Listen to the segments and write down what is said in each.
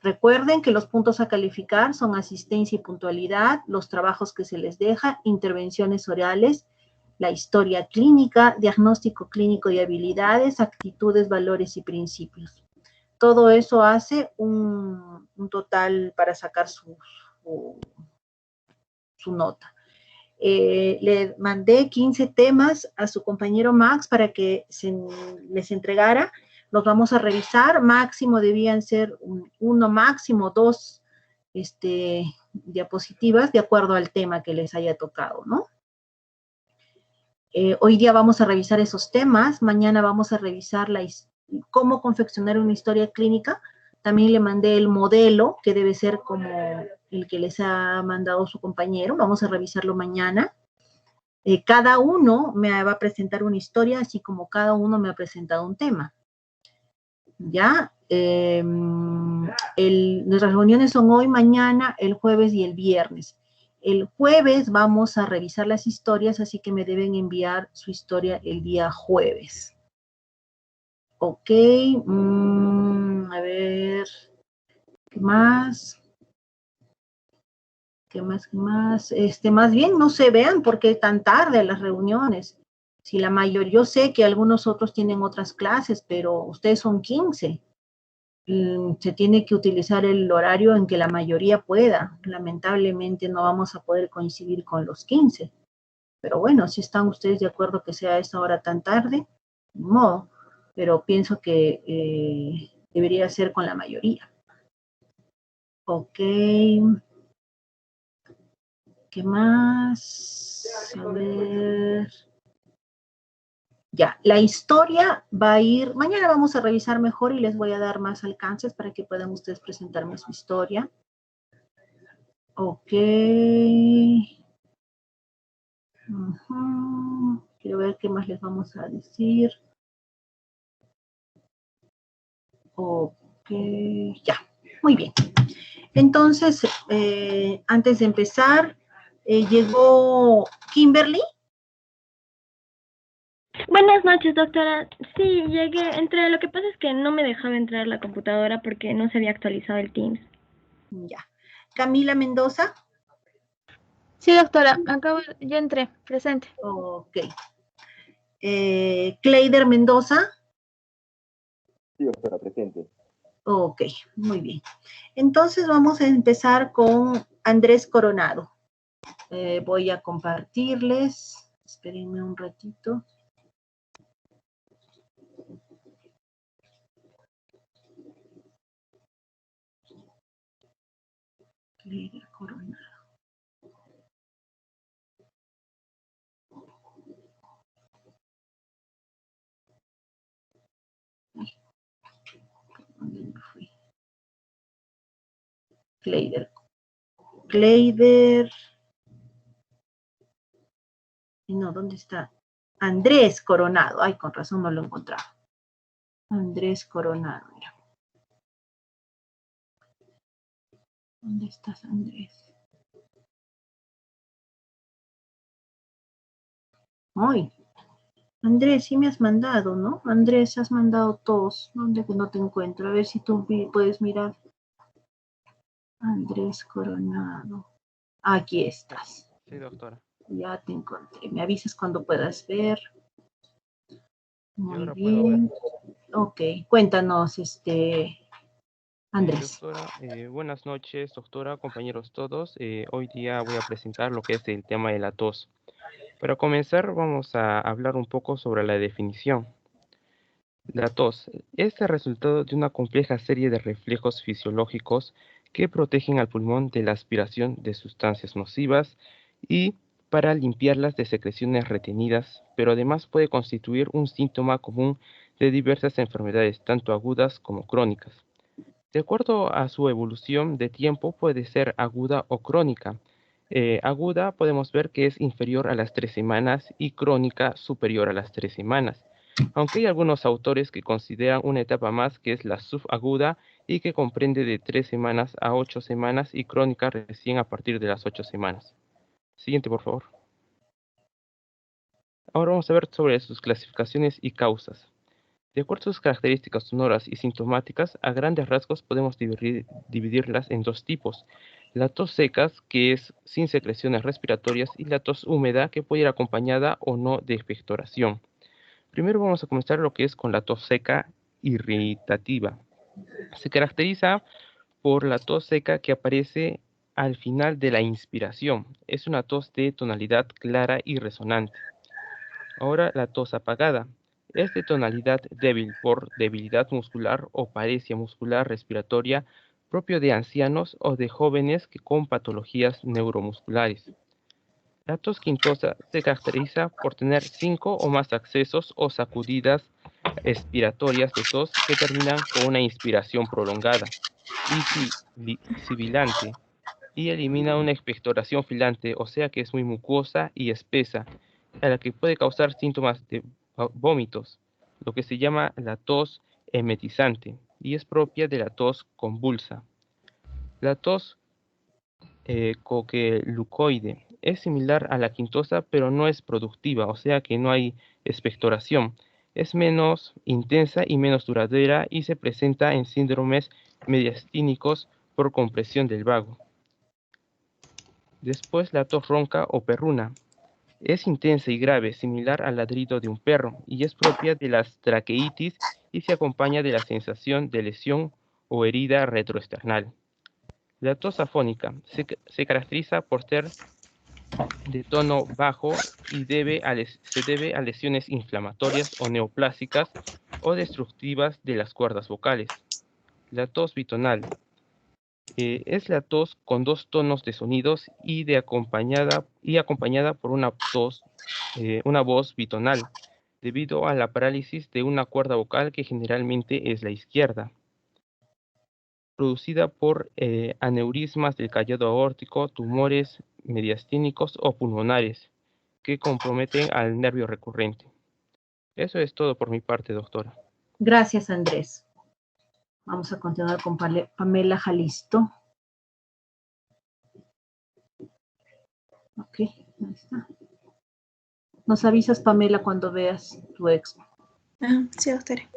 Recuerden que los puntos a calificar son asistencia y puntualidad, los trabajos que se les deja, intervenciones orales, la historia clínica, diagnóstico clínico y habilidades, actitudes, valores y principios. Todo eso hace un total para sacar su nota. Le mandé 15 temas a su compañero Max para que les entregara. Los vamos a revisar. Máximo debían ser uno, máximo dos diapositivas de acuerdo al tema que les haya tocado, ¿no? Hoy día vamos a revisar esos temas. Mañana vamos a revisar cómo confeccionar una historia clínica. También le mandé el modelo, que debe ser como el que les ha mandado su compañero. Vamos a revisarlo mañana. Cada uno me va a presentar una historia, así como cada uno me ha presentado un tema. ¿Ya? Nuestras reuniones son hoy, mañana, el jueves y el viernes. El jueves vamos a revisar las historias, así que me deben enviar su historia el día jueves. Ok, a ver, ¿qué más? ¿Qué más? Más bien no se vean porque tan tarde las reuniones. Si la mayoría, yo sé que algunos otros tienen otras clases, pero ustedes son 15. Se tiene que utilizar el horario en que la mayoría pueda. Lamentablemente no vamos a poder coincidir con los 15. Pero bueno, si están ustedes de acuerdo que sea a esta hora tan tarde, no. Pero pienso que debería ser con la mayoría. Ok. ¿Qué más? A ver. Ya, la historia va a ir, mañana vamos a revisar mejor y les voy a dar más alcances para que puedan ustedes presentarme su historia. Ok. Quiero ver qué más les vamos a decir. Ok, ya, muy bien. Entonces, antes de empezar, llegó Kimberly. Buenas noches, doctora. Sí, llegué, entré. Lo que pasa es que no me dejaba entrar la computadora porque no se había actualizado el Teams. Ya. Camila Mendoza. Sí, doctora, ya entré, presente. Ok. Cleider Mendoza. Sí, doctora, presente. Ok, muy bien. Entonces vamos a empezar con Andrés Coronado. Voy a compartirles. Espérenme un ratito. Cleider Coronado. ¿Dónde me fui? Cleider. No, ¿dónde está? Andrés Coronado. Ay, con razón no lo encontraba. Andrés Coronado, mira. ¿Dónde estás, Andrés? Ay, Andrés, sí me has mandado, ¿no? Andrés, has mandado todos. ¿Dónde no te encuentro? A ver si tú puedes mirar. Andrés Coronado. Aquí estás. Sí, doctora. Ya te encontré. Me avisas cuando puedas ver. Muy bien. Ok, cuéntanos, Andrés. Doctora, buenas noches, doctora, compañeros todos. Hoy día voy a presentar lo que es el tema de la tos. Para comenzar, vamos a hablar un poco sobre la definición. La tos es el resultado de una compleja serie de reflejos fisiológicos que protegen al pulmón de la aspiración de sustancias nocivas y para limpiarlas de secreciones retenidas, pero además puede constituir un síntoma común de diversas enfermedades, tanto agudas como crónicas. De acuerdo a su evolución de tiempo, puede ser aguda o crónica. Aguda podemos ver que es inferior a las 3 semanas y crónica superior a las 3 semanas. Aunque hay algunos autores que consideran una etapa más que es la subaguda y que comprende de 3 semanas a 8 semanas y crónica recién a partir de las 8 semanas. Siguiente, por favor. Ahora vamos a ver sobre sus clasificaciones y causas. De acuerdo a sus características sonoras y sintomáticas, a grandes rasgos podemos dividirlas en dos tipos. La tos seca, que es sin secreciones respiratorias, y la tos húmeda, que puede ir acompañada o no de expectoración. Primero vamos a comenzar lo que es con la tos seca irritativa. Se caracteriza por la tos seca que aparece al final de la inspiración. Es una tos de tonalidad clara y resonante. Ahora la tos apagada. Es de tonalidad débil por debilidad muscular o paresia muscular respiratoria propio de ancianos o de jóvenes con patologías neuromusculares. La tos quintosa se caracteriza por tener 5 o más accesos o sacudidas expiratorias de tos que terminan con una inspiración prolongada y sibilante y elimina una expectoración filante, o sea que es muy mucosa y espesa, a la que puede causar síntomas de vómitos, lo que se llama la tos emetizante y es propia de la tos convulsa. La tos coquelucoide es similar a la quintosa, pero no es productiva, o sea que no hay expectoración. Es menos intensa y menos duradera y se presenta en síndromes mediastínicos por compresión del vago. Después la tos ronca o perruna. Es intensa y grave, similar al ladrido de un perro, y es propia de las traqueitis y se acompaña de la sensación de lesión o herida retroesternal. La tos afónica se caracteriza por ser de tono bajo y se debe a lesiones inflamatorias o neoplásicas o destructivas de las cuerdas vocales. La tos bitonal es la tos con dos tonos de sonidos y acompañada por una voz bitonal, debido a la parálisis de una cuerda vocal que generalmente es la izquierda, producida por aneurismas del callado aórtico, tumores mediastínicos o pulmonares que comprometen al nervio recurrente. Eso es todo por mi parte, doctora. Gracias, Andrés. Vamos a continuar con Pamela Jalisto. Ok, ahí está. Nos avisas, Pamela, cuando veas tu expo. Sí, doctora.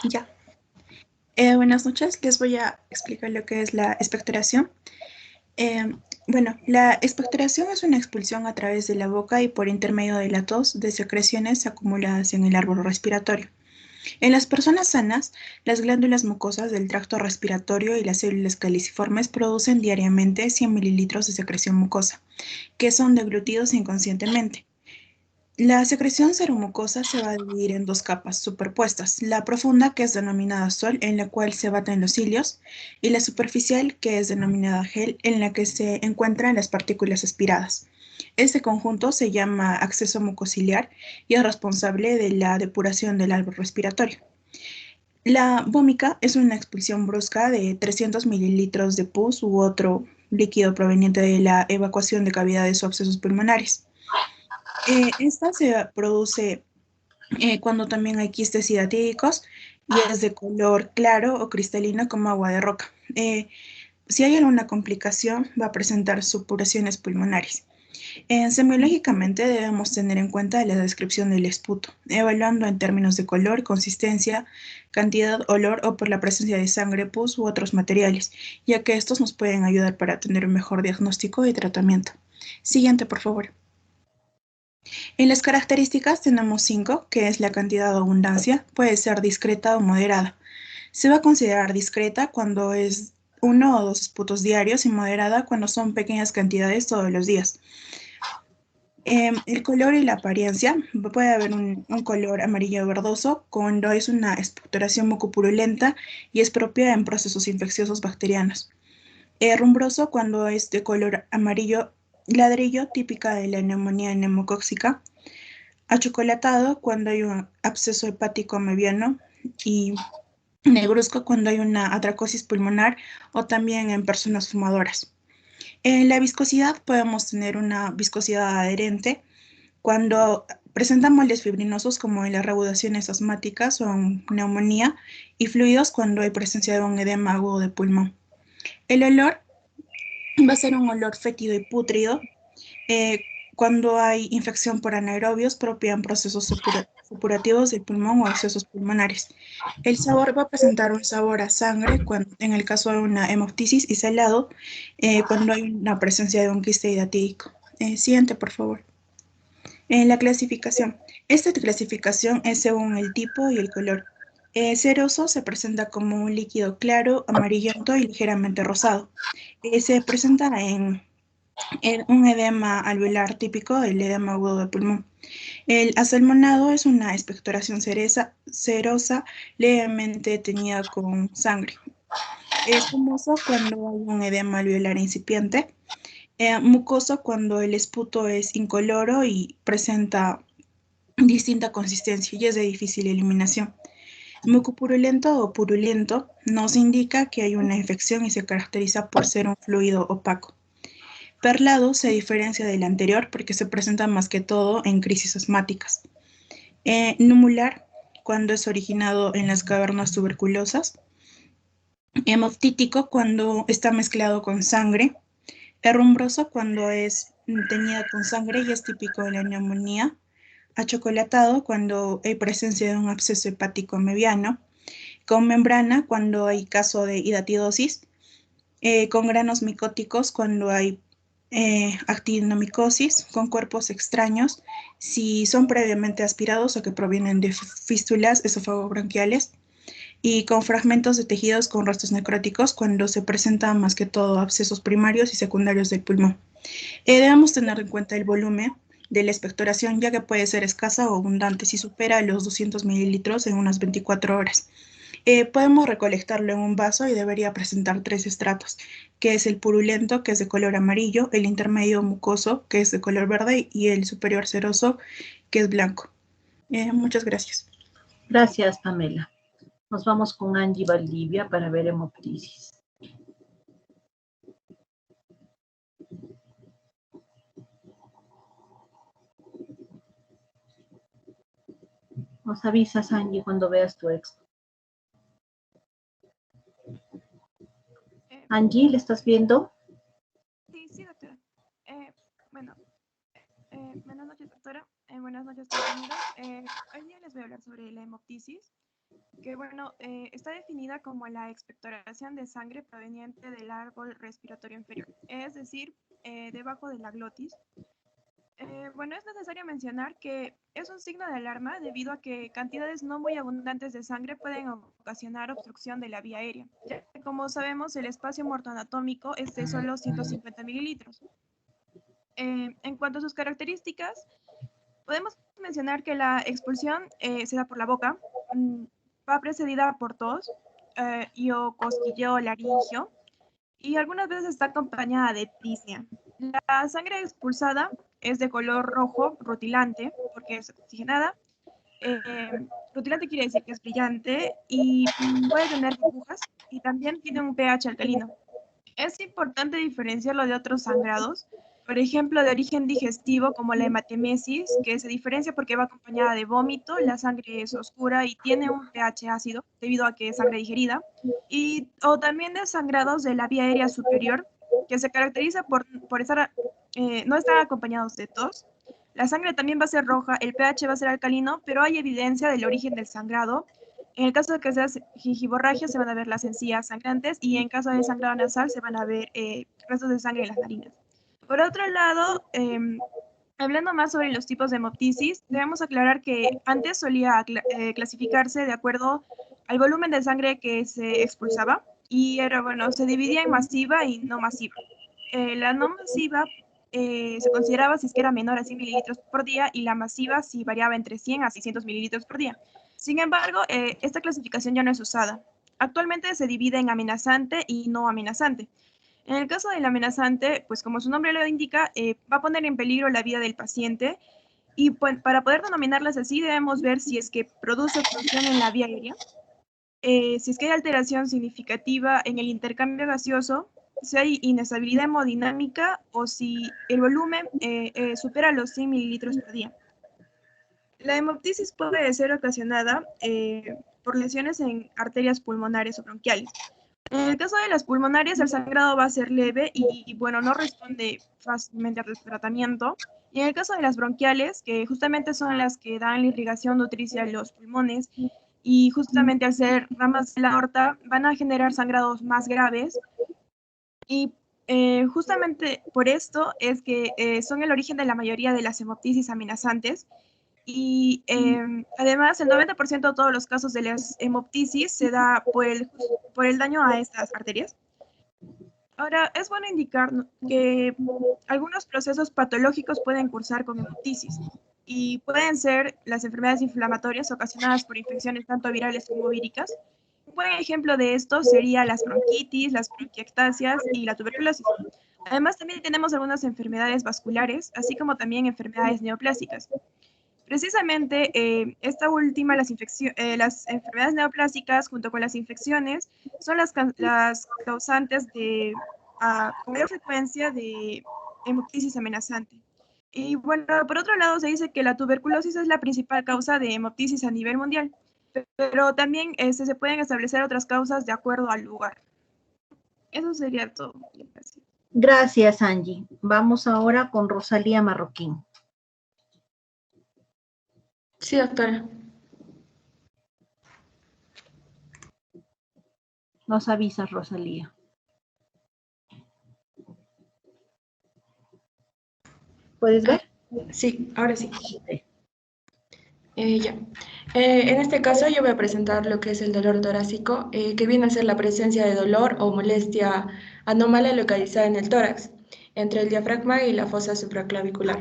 Ya. Buenas noches, les voy a explicar lo que es la expectoración. Bueno, la expectoración es una expulsión a través de la boca y por intermedio de la tos de secreciones acumuladas en el árbol respiratorio. En las personas sanas, las glándulas mucosas del tracto respiratorio y las células caliciformes producen diariamente 100 mililitros de secreción mucosa, que son deglutidos inconscientemente. La secreción seromucosa se va a dividir en dos capas superpuestas, la profunda, que es denominada sol, en la cual se baten los cilios, y la superficial, que es denominada gel, en la que se encuentran las partículas aspiradas. Este conjunto se llama acceso mucociliar y es responsable de la depuración del árbol respiratorio. La vómica es una expulsión brusca de 300 mililitros de pus u otro líquido proveniente de la evacuación de cavidades o abscesos pulmonares. Esta se produce cuando también hay quistes hidatídicos y es de color claro o cristalino como agua de roca. Si hay alguna complicación, va a presentar supuraciones pulmonares. Semiológicamente debemos tener en cuenta la descripción del esputo, evaluando en términos de color, consistencia, cantidad, olor o por la presencia de sangre, pus u otros materiales, ya que estos nos pueden ayudar para tener un mejor diagnóstico y tratamiento. Siguiente, por favor. En las características tenemos 5, que es la cantidad o abundancia, puede ser discreta o moderada. Se va a considerar discreta cuando es 1 o 2 esputos diarios y moderada cuando son pequeñas cantidades todos los días. El color y la apariencia, puede haber un color amarillo verdoso cuando es una expectoración mucopurulenta y es propia en procesos infecciosos bacterianos. Rumbroso cuando es de color amarillo ladrillo, típica de la neumonía neumocóxica. Achocolatado cuando hay un absceso hepático mediano y negruzco cuando hay una atracosis pulmonar o también en personas fumadoras. En la viscosidad podemos tener una viscosidad adherente cuando presenta moldes fibrinosos como en las reagudaciones asmáticas o en neumonía y fluidos cuando hay presencia de un edema agudo de pulmón. El olor va a ser un olor fétido y pútrido cuando hay infección por anaerobios propia en procesos supurativos del pulmón o abscesos pulmonares. El sabor va a presentar un sabor a sangre en el caso de una hemoptisis y salado cuando hay una presencia de un quiste hidatídico. Siguiente, por favor. La clasificación. Esta clasificación es según el tipo y el color. Ceroso se presenta como un líquido claro, amarillento y ligeramente rosado. Se presenta en un edema alveolar típico del edema agudo del pulmón. El asalmonado es una expectoración cerosa levemente teñida con sangre. Es famoso cuando hay un edema alveolar incipiente. Mucoso cuando el esputo es incoloro y presenta distinta consistencia y es de difícil eliminación. Mucopurulento o purulento nos indica que hay una infección y se caracteriza por ser un fluido opaco. Perlado se diferencia del anterior porque se presenta más que todo en crisis asmáticas. Numular cuando es originado en las cavernas tuberculosas. Hemoftítico cuando está mezclado con sangre. Herrumbroso cuando es teñida con sangre y es típico de la neumonía. Achocolatado cuando hay presencia de un absceso hepático mediano. Con membrana cuando hay caso de hidatidosis. Con granos micóticos cuando hay actinomicosis, con cuerpos extraños si son previamente aspirados o que provienen de fístulas esofagobronquiales, y con fragmentos de tejidos con restos necróticos cuando se presentan más que todo abscesos primarios y secundarios del pulmón. Debemos tener en cuenta el volumen de la expectoración, ya que puede ser escasa o abundante si supera los 200 mililitros en unas 24 horas. Podemos recolectarlo en un vaso y debería presentar 3 estratos, que es el purulento, que es de color amarillo, el intermedio mucoso, que es de color verde, y el superior ceroso, que es blanco. Muchas gracias. Gracias, Pamela. Nos vamos con Angie Valdivia para ver hemoptisis. Nos avisas, Angie, cuando veas tu expo. Angie, ¿le estás viendo? Sí, doctora. Bueno, buenas noches, doctora. Buenas noches, compañeros. Hoy día les voy a hablar sobre la hemoptisis, que bueno, está definida como la expectoración de sangre proveniente del árbol respiratorio inferior, es decir, debajo de la glotis. Bueno, es necesario mencionar que es un signo de alarma debido a que cantidades no muy abundantes de sangre pueden ocasionar obstrucción de la vía aérea, ya que como sabemos el espacio mortoanatómico es de solo 150 mililitros. En cuanto a sus características, podemos mencionar que la expulsión se da por la boca, va precedida por tos y o cosquilleo laringio, y algunas veces está acompañada de disnea. La sangre expulsada es de color rojo rutilante porque es oxigenada. Rutilante quiere decir que es brillante y puede tener burbujas y también tiene un pH alcalino. Es importante diferenciarlo de otros sangrados, por ejemplo, de origen digestivo como la hematemesis, que se diferencia porque va acompañada de vómito, la sangre es oscura y tiene un pH ácido debido a que es sangre digerida, o también de sangrados de la vía aérea superior, que se caracteriza por no estar acompañados de tos. La sangre también va a ser roja, el pH va a ser alcalino, pero hay evidencia del origen del sangrado. En el caso de que sea gingivorragia, se van a ver las encías sangrantes y en caso de sangrado nasal se van a ver restos de sangre en las narinas. Por otro lado, hablando más sobre los tipos de hemoptisis, debemos aclarar que antes solía clasificarse de acuerdo al volumen de sangre que se expulsaba y era, bueno, se dividía en masiva y no masiva. La no masiva se consideraba si es que era menor a 100 mililitros por día y la masiva si variaba entre 100 a 600 mililitros por día. Sin embargo, esta clasificación ya no es usada. Actualmente se divide en amenazante y no amenazante. En el caso del amenazante, pues como su nombre lo indica, va a poner en peligro la vida del paciente y pues, para poder denominarlas así debemos ver si es que produce obstrucción en la vía aérea, si es que hay alteración significativa en el intercambio gaseoso, si hay inestabilidad hemodinámica o si el volumen supera los 100 mililitros por día. La hemoptisis puede ser ocasionada por lesiones en arterias pulmonares o bronquiales. En el caso de las pulmonarias, el sangrado va a ser leve y bueno, no responde fácilmente al tratamiento. Y en el caso de las bronquiales, que justamente son las que dan la irrigación nutricia a los pulmones, y justamente al ser ramas de la aorta, van a generar sangrados más graves. Y justamente por esto es que son el origen de la mayoría de las hemoptisis amenazantes. Y además, el 90% de todos los casos de las hemoptisis se da por el daño a estas arterias. Ahora, es bueno indicar que algunos procesos patológicos pueden cursar con hemoptisis y pueden ser las enfermedades inflamatorias ocasionadas por infecciones tanto virales como víricas. Un buen ejemplo de esto sería las bronquitis, las bronquiectasias y la tuberculosis. Además, también tenemos algunas enfermedades vasculares, así como también enfermedades neoplásicas. Precisamente esta última, las enfermedades neoplásicas junto con las infecciones son las causantes con mayor frecuencia de hemoptisis amenazante. Y bueno, por otro lado se dice que la tuberculosis es la principal causa de hemoptisis a nivel mundial, pero también se pueden establecer otras causas de acuerdo al lugar. Eso sería todo. Gracias. Gracias, Angie. Vamos ahora con Rosalía Marroquín. Sí, doctora. Nos avisas, Rosalía. ¿Puedes ver? Sí, ahora sí. Ya. En este caso yo voy a presentar lo que es el dolor torácico, que viene a ser la presencia de dolor o molestia anómala localizada en el tórax, entre el diafragma y la fosa supraclavicular.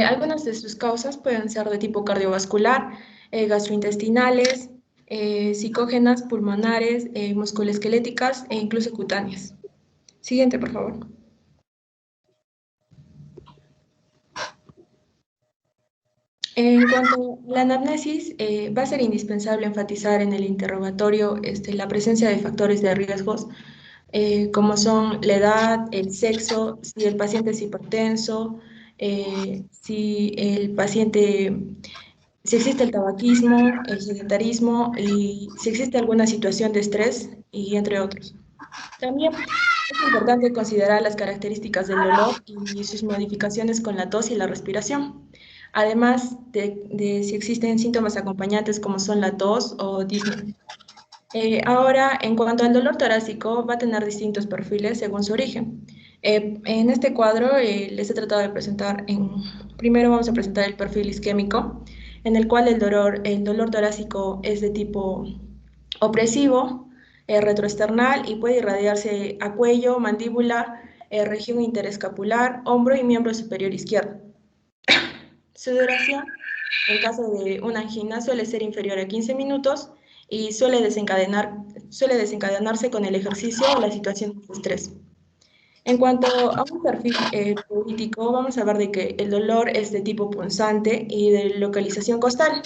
Algunas de sus causas pueden ser de tipo cardiovascular, gastrointestinales, psicógenas, pulmonares, musculoesqueléticas e incluso cutáneas. Siguiente, por favor. En cuanto a la anamnesis, va a ser indispensable enfatizar en el interrogatorio la presencia de factores de riesgos, como son la edad, el sexo, si el paciente es hipertenso, si existe el tabaquismo, el sedentarismo y si existe alguna situación de estrés, y entre otros. También es importante considerar las características del dolor y sus modificaciones con la tos y la respiración, además de si existen síntomas acompañantes como son la tos o disnea. Ahora, en cuanto al dolor torácico, va a tener distintos perfiles según su origen. En este cuadro les he tratado de presentar, primero vamos a presentar el perfil isquémico, en el cual el dolor torácico es de tipo opresivo, retroesternal y puede irradiarse a cuello, mandíbula, región interescapular, hombro y miembro superior izquierdo. Su duración, en caso de una angina, suele ser inferior a 15 minutos y suele desencadenarse con el ejercicio o la situación de estrés. En cuanto a un perfil político, vamos a ver de que el dolor es de tipo punzante y de localización costal,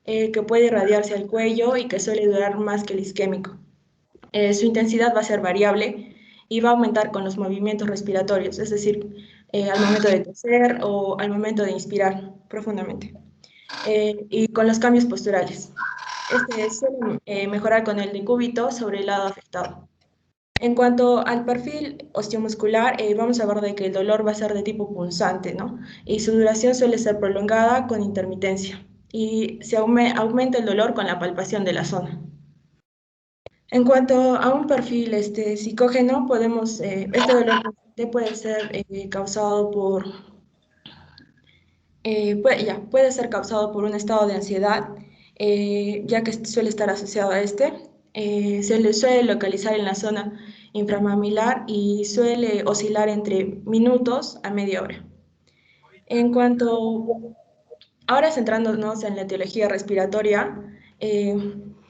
que puede irradiarse al cuello y que suele durar más que el isquémico. Su intensidad va a ser variable y va a aumentar con los movimientos respiratorios, es decir, al momento de toser o al momento de inspirar profundamente. Y con los cambios posturales. Suele mejorar con el decúbito sobre el lado afectado. En cuanto al perfil osteomuscular, vamos a ver de que el dolor va a ser de tipo punzante, ¿no? Y su duración suele ser prolongada con intermitencia. Y se aumenta el dolor con la palpación de la zona. En cuanto a un perfil psicógeno, este dolor puede ser causado puede ser causado por un estado de ansiedad, ya que suele estar asociado a se le suele localizar en la zona inframamilar y suele oscilar entre minutos a media hora. Ahora centrándonos en la etiología respiratoria,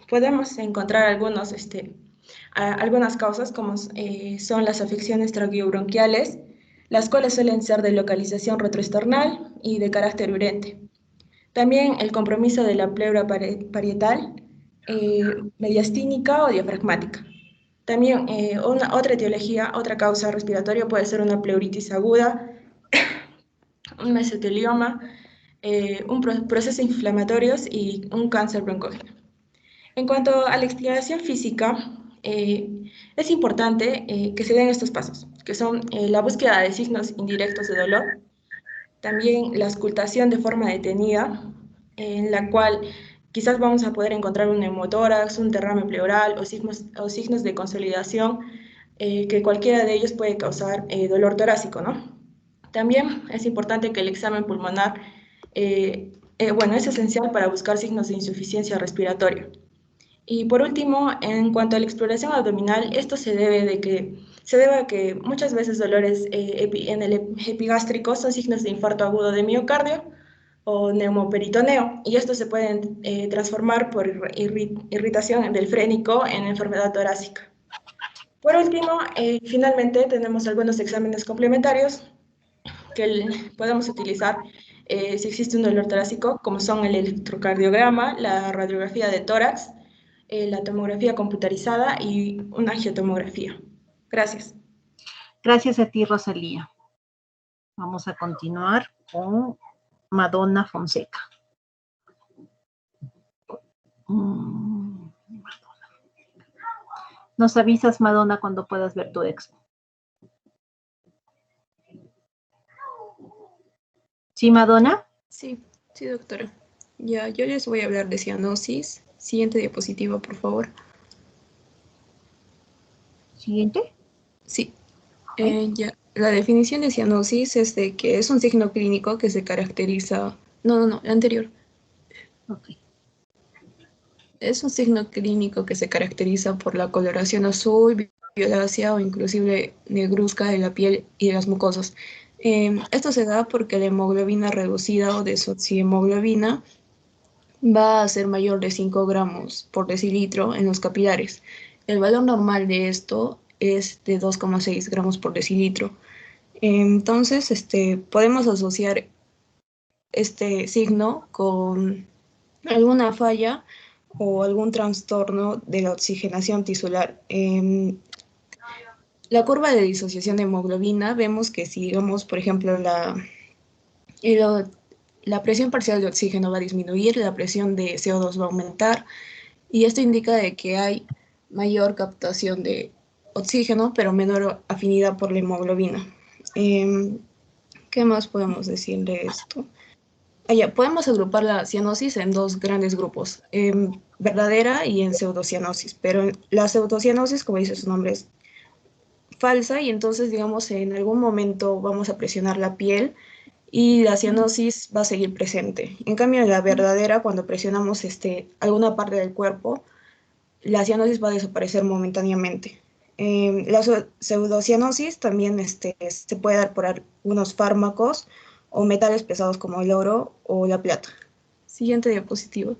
podemos encontrar algunas causas como son las afecciones traqueobronquiales, las cuales suelen ser de localización retroesternal y de carácter urente. También el compromiso de la pleura parietal, mediastínica o diafragmática. También otra causa respiratoria puede ser una pleuritis aguda, un mesotelioma, procesos inflamatorios y un cáncer broncógeno. En cuanto a la exploración física, es importante que se den estos pasos, que son la búsqueda de signos indirectos de dolor, también la auscultación de forma detenida, en la cual quizás vamos a poder encontrar un neumotórax, un derrame pleural o signos de consolidación, que cualquiera de ellos puede causar dolor torácico, ¿no? También es importante que el examen pulmonar, bueno, es esencial para buscar signos de insuficiencia respiratoria. Y por último, en cuanto a la exploración abdominal, esto se debe a que muchas veces dolores en el epigástrico son signos de infarto agudo de miocardio o neumoperitoneo, y estos se pueden transformar por irritación endofrénico en enfermedad torácica. Por último, finalmente tenemos algunos exámenes complementarios que podemos utilizar si existe un dolor torácico, como son el electrocardiograma, la radiografía de tórax, la tomografía computarizada y una angiotomografía. Gracias. Gracias a ti, Rosalía. Vamos a continuar con Madonna Fonseca. Nos avisas, Madonna, cuando puedas ver tu expo. ¿Sí, Madonna? Sí, doctora. Ya, yo les voy a hablar de cianosis. Siguiente diapositiva, por favor. ¿Siguiente? Sí. Ya. La definición de cianosis es de que es un signo clínico que se caracteriza... No, la anterior. Ok. Es un signo clínico que se caracteriza por la coloración azul, violácea o inclusive negruzca de la piel y de las mucosas. Esto se da porque la hemoglobina reducida o desoxihemoglobina va a ser mayor de 5 gramos por decilitro en los capilares. El valor normal de esto es de 2,6 gramos por decilitro. Entonces, podemos asociar este signo con alguna falla o algún trastorno de la oxigenación tisular. La curva de disociación de hemoglobina, vemos que si, digamos, por ejemplo, la presión parcial de oxígeno va a disminuir, la presión de CO2 va a aumentar, y esto indica de que hay mayor captación de oxígeno, pero menor afinidad por la hemoglobina. ¿Qué más podemos decir de esto? Podemos agrupar la cianosis en dos grandes grupos, verdadera y en pseudocianosis, pero la pseudocianosis, como dice su nombre, es falsa, y entonces, digamos, en algún momento vamos a presionar la piel y la cianosis va a seguir presente. En cambio, en la verdadera, cuando presionamos alguna parte del cuerpo, la cianosis va a desaparecer momentáneamente. La pseudocianosis también se puede dar por algunos fármacos o metales pesados como el oro o la plata. Siguiente diapositiva.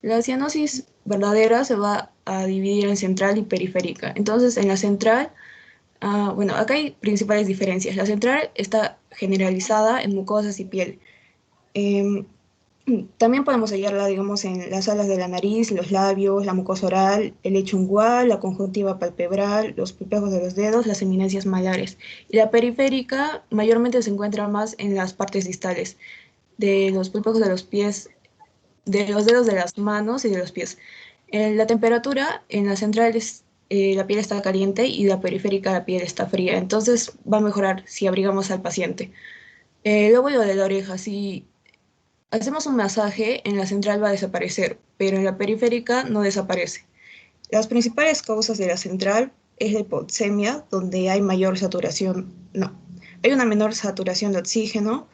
La cianosis verdadera se va a dividir en central y periférica. Entonces, en la central, bueno, acá hay principales diferencias. La central está generalizada en mucosas y piel. También podemos hallarla, digamos, en las alas de la nariz, los labios, la mucosa oral, el lecho ungual, la conjuntiva palpebral, los pulpejos de los dedos, las eminencias malares. Y la periférica mayormente se encuentra más en las partes distales, de los pulpejos de los pies, de los dedos de las manos y de los pies. La temperatura en la central la piel está caliente, y la periférica la piel está fría. Entonces va a mejorar si abrigamos al paciente. Luego lo de la oreja, si hacemos un masaje, en la central va a desaparecer, pero en la periférica no desaparece. Las principales causas de la central es la hipoxemia, donde hay mayor saturación, hay una menor saturación de oxígeno,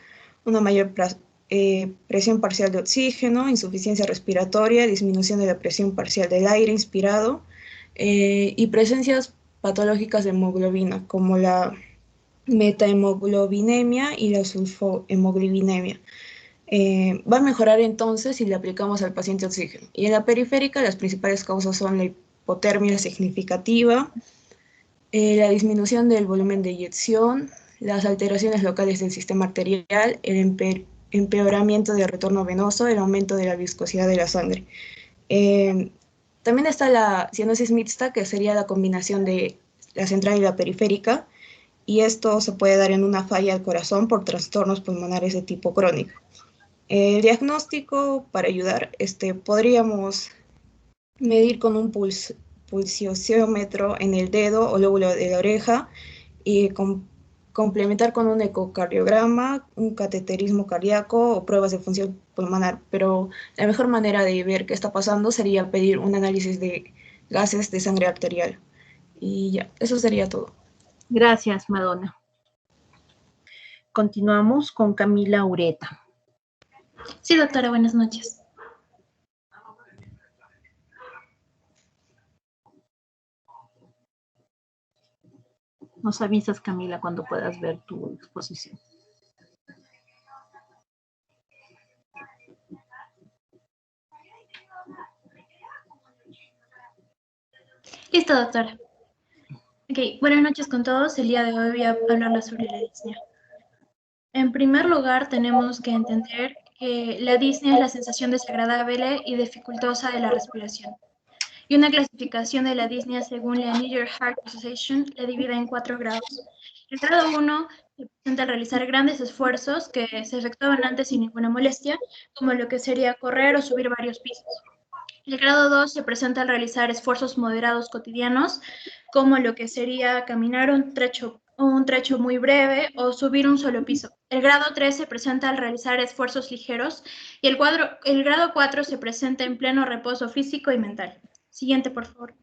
una mayor presión parcial de oxígeno, insuficiencia respiratoria, disminución de la presión parcial del aire inspirado, y presencias patológicas de hemoglobina, como la metahemoglobinemia y la sulfohemoglobinemia. Va a mejorar entonces si le aplicamos al paciente oxígeno. Y en la periférica, las principales causas son la hipotermia significativa, la disminución del volumen de eyección, las alteraciones locales del sistema arterial, el empeoramiento del retorno venoso, el aumento de la viscosidad de la sangre. También está la cianosis mixta, que sería la combinación de la central y la periférica, y esto se puede dar en una falla al corazón por trastornos pulmonares de tipo crónico. El diagnóstico, para ayudar, podríamos Medir con un pulsiómetro en el dedo o lóbulo de la oreja y complementar con un ecocardiograma, un cateterismo cardíaco o pruebas de función pulmonar. Pero la mejor manera de ver qué está pasando sería pedir un análisis de gases de sangre arterial. Y ya, eso sería todo. Gracias, Madonna. Continuamos con Camila Ureta. Sí, doctora, buenas noches. Nos avisas, Camila, cuando puedas ver tu exposición. Listo, doctora. Ok, buenas noches con todos. El día de hoy voy a hablarles sobre la disnea. En primer lugar, tenemos que entender que la disnea es la sensación desagradable y dificultosa de la respiración. Y una clasificación de la disnea según la New York Heart Association la divide en 4 grados. El grado 1 se presenta al realizar grandes esfuerzos que se efectuaban antes sin ninguna molestia, como lo que sería correr o subir varios pisos. El grado 2 se presenta al realizar esfuerzos moderados cotidianos, como lo que sería caminar un trecho muy breve o subir un solo piso. El grado 3 se presenta al realizar esfuerzos ligeros y el grado 4 se presenta en pleno reposo físico y mental. Siguiente, por favor.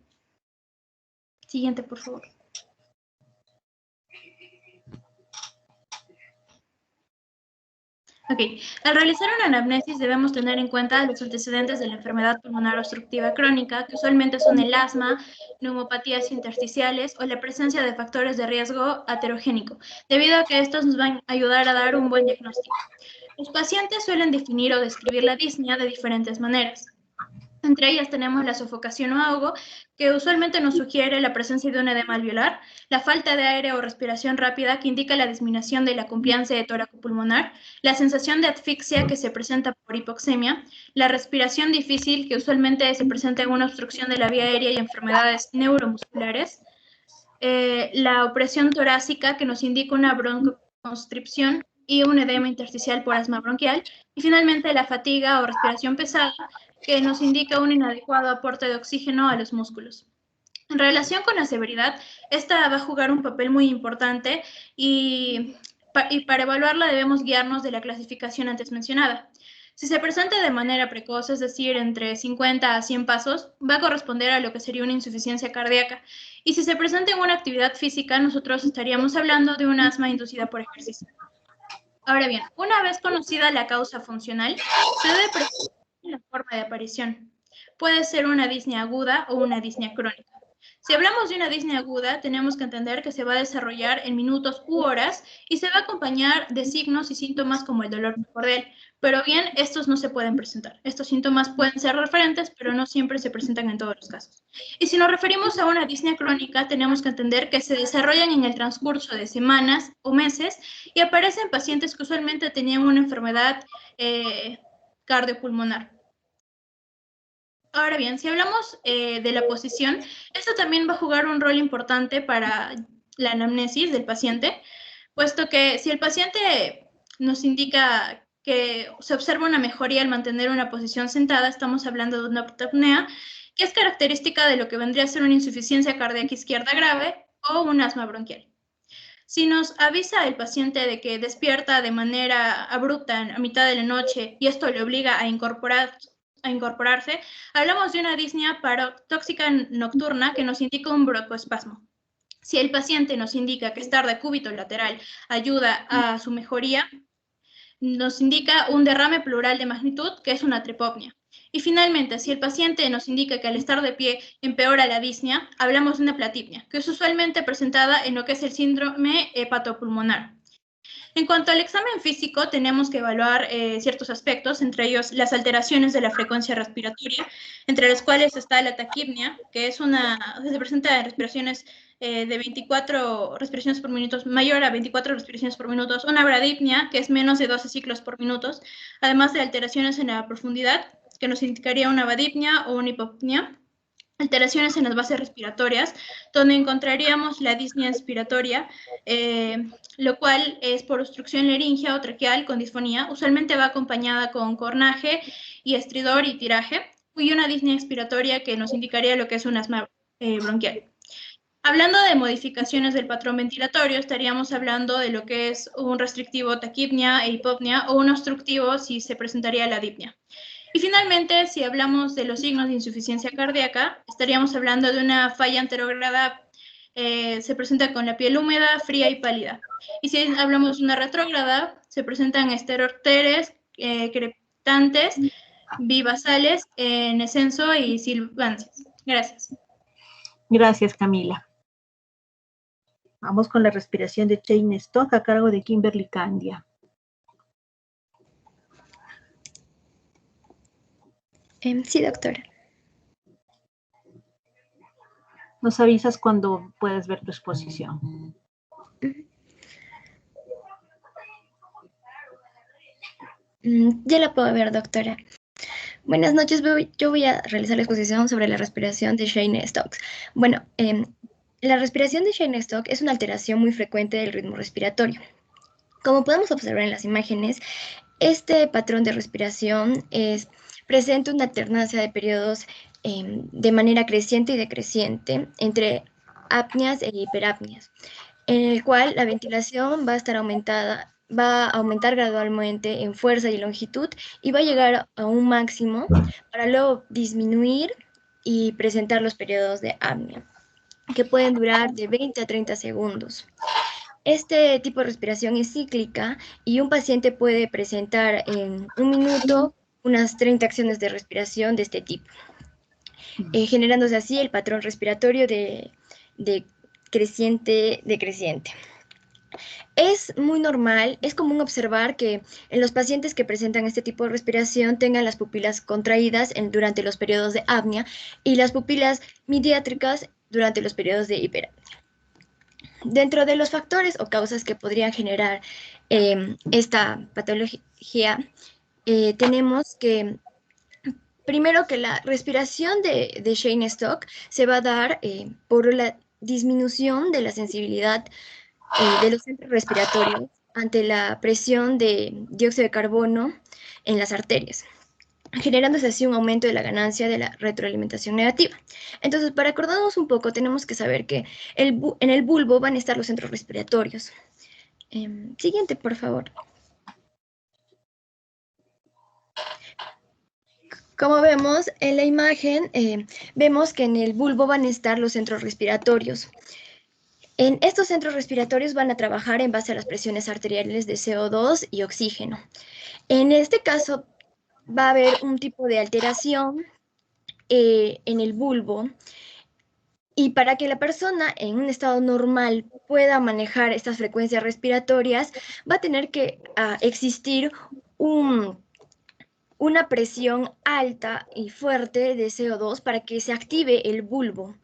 Siguiente, por favor. Ok, al realizar una anamnesis debemos tener en cuenta los antecedentes de la enfermedad pulmonar obstructiva crónica, que usualmente son el asma, neumopatías intersticiales o la presencia de factores de riesgo aterogénico, debido a que estos nos van a ayudar a dar un buen diagnóstico. Los pacientes suelen definir o describir la disnea de diferentes maneras. Entre ellas tenemos la sofocación o ahogo, que usualmente nos sugiere la presencia de un edema alveolar, la falta de aire o respiración rápida, que indica la disminución de la compliance de tóraco pulmonar, la sensación de asfixia, que se presenta por hipoxemia, la respiración difícil, que usualmente se presenta en una obstrucción de la vía aérea y enfermedades neuromusculares, la opresión torácica, que nos indica una broncoconstricción y un edema intersticial por asma bronquial, y finalmente la fatiga o respiración pesada, que nos indica un inadecuado aporte de oxígeno a los músculos. En relación con la severidad, esta va a jugar un papel muy importante y para evaluarla debemos guiarnos de la clasificación antes mencionada. Si se presenta de manera precoz, es decir, entre 50 a 100 pasos, va a corresponder a lo que sería una insuficiencia cardíaca. Y si se presenta en una actividad física, nosotros estaríamos hablando de un asma inducida por ejercicio. Ahora bien, una vez conocida la causa funcional, se debe precisar la forma de aparición. Puede ser una disnea aguda o una disnea crónica. Si hablamos de una disnea aguda, tenemos que entender que se va a desarrollar en minutos u horas y se va a acompañar de signos y síntomas como el dolor corporal. Pero bien, estos no se pueden presentar. Estos síntomas pueden ser referentes, pero no siempre se presentan en todos los casos. Y si nos referimos a una disnea crónica, tenemos que entender que se desarrollan en el transcurso de semanas o meses y aparecen en pacientes que usualmente tenían una enfermedad cardiopulmonar. Ahora bien, si hablamos de la posición, esto también va a jugar un rol importante para la anamnesis del paciente, puesto que si el paciente nos indica que se observa una mejoría al mantener una posición sentada, estamos hablando de una apnea, que es característica de lo que vendría a ser una insuficiencia cardíaca izquierda grave o un asma bronquial. Si nos avisa el paciente de que despierta de manera abrupta a mitad de la noche y esto le obliga a incorporarse, hablamos de una disnea parotóxica nocturna que nos indica un broncoespasmo. Si el paciente nos indica que estar de cúbito lateral ayuda a su mejoría, nos indica un derrame pleural de magnitud, que es una tripopnia. Y finalmente, si el paciente nos indica que al estar de pie empeora la disnea, hablamos de una platipnia, que es usualmente presentada en lo que es el síndrome hepatopulmonar. En cuanto al examen físico, tenemos que evaluar ciertos aspectos, entre ellos las alteraciones de la frecuencia respiratoria, entre las cuales está la taquipnia, que se presenta en respiraciones de 24 respiraciones por minuto, mayor a 24 respiraciones por minuto, una bradipnia, que es menos de 12 ciclos por minuto, además de alteraciones en la profundidad, que nos indicaría una badipnia o una hipopnea, alteraciones en las bases respiratorias, donde encontraríamos la disnea inspiratoria, lo cual es por obstrucción laringea o traqueal con disfonía, usualmente va acompañada con cornaje y estridor y tiraje. y una disnea expiratoria que nos indicaría lo que es un asma bronquial. Hablando de modificaciones del patrón ventilatorio, estaríamos hablando de lo que es un restrictivo taquipnea e hipopnea o un obstructivo si se presentaría la dipnea. Y finalmente, si hablamos de los signos de insuficiencia cardíaca, estaríamos hablando de una falla anterograda, se presenta con la piel húmeda, fría y pálida. Y si hablamos de una retrógrada, se presentan esterocteres, crepitantes, bibasales, en ascenso y silbancias. Gracias. Gracias, Camila. Vamos con la respiración de Cheyne-Stokes a cargo de Kimberly Candia. Sí, doctora. Nos avisas cuando puedes ver tu exposición. Ya la puedo ver, doctora. Buenas noches, yo voy a realizar la exposición sobre la respiración de Cheyne-Stokes. Bueno, la respiración de Cheyne-Stokes es una alteración muy frecuente del ritmo respiratorio. Como podemos observar en las imágenes, este patrón de respiración presenta una alternancia de periodos de manera creciente y decreciente entre apneas e hiperapneas, en el cual la ventilación va a aumentar gradualmente en fuerza y longitud y va a llegar a un máximo para luego disminuir y presentar los periodos de apnea, que pueden durar de 20 a 30 segundos. Este tipo de respiración es cíclica y un paciente puede presentar en un minuto unas 30 acciones de respiración de este tipo, generándose así el patrón respiratorio de creciente decreciente. Es muy normal, es común observar que en los pacientes que presentan este tipo de respiración tengan las pupilas contraídas durante los periodos de apnea y las pupilas midiátricas durante los periodos de hiperapnea. Dentro de los factores o causas que podrían generar esta patología, tenemos que, primero, que la respiración de Cheyne-Stokes se va a dar por la disminución de la sensibilidad de los centros respiratorios ante la presión de dióxido de carbono en las arterias, generándose así un aumento de la ganancia de la retroalimentación negativa. Entonces, para acordarnos un poco, tenemos que saber que en el bulbo van a estar los centros respiratorios. Siguiente, por favor. Como vemos en la imagen, vemos que en el bulbo van a estar los centros respiratorios. En estos centros respiratorios van a trabajar en base a las presiones arteriales de CO2 y oxígeno. En este caso, va a haber un tipo de alteración en el bulbo, y para que la persona en un estado normal pueda manejar estas frecuencias respiratorias, va a tener que existir una presión alta y fuerte de CO2 para que se active el bulbo.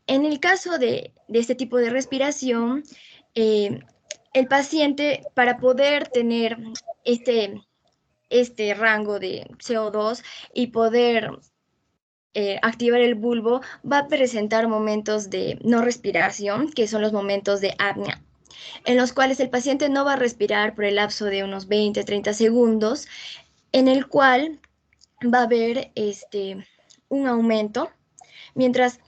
En el caso de este tipo de respiración, el paciente, para poder tener este rango de CO2 y poder activar el bulbo, va a presentar momentos de no respiración, que son los momentos de apnea, en los cuales el paciente no va a respirar por el lapso de unos 20-30 segundos, en el cual va a haber un aumento. Mientras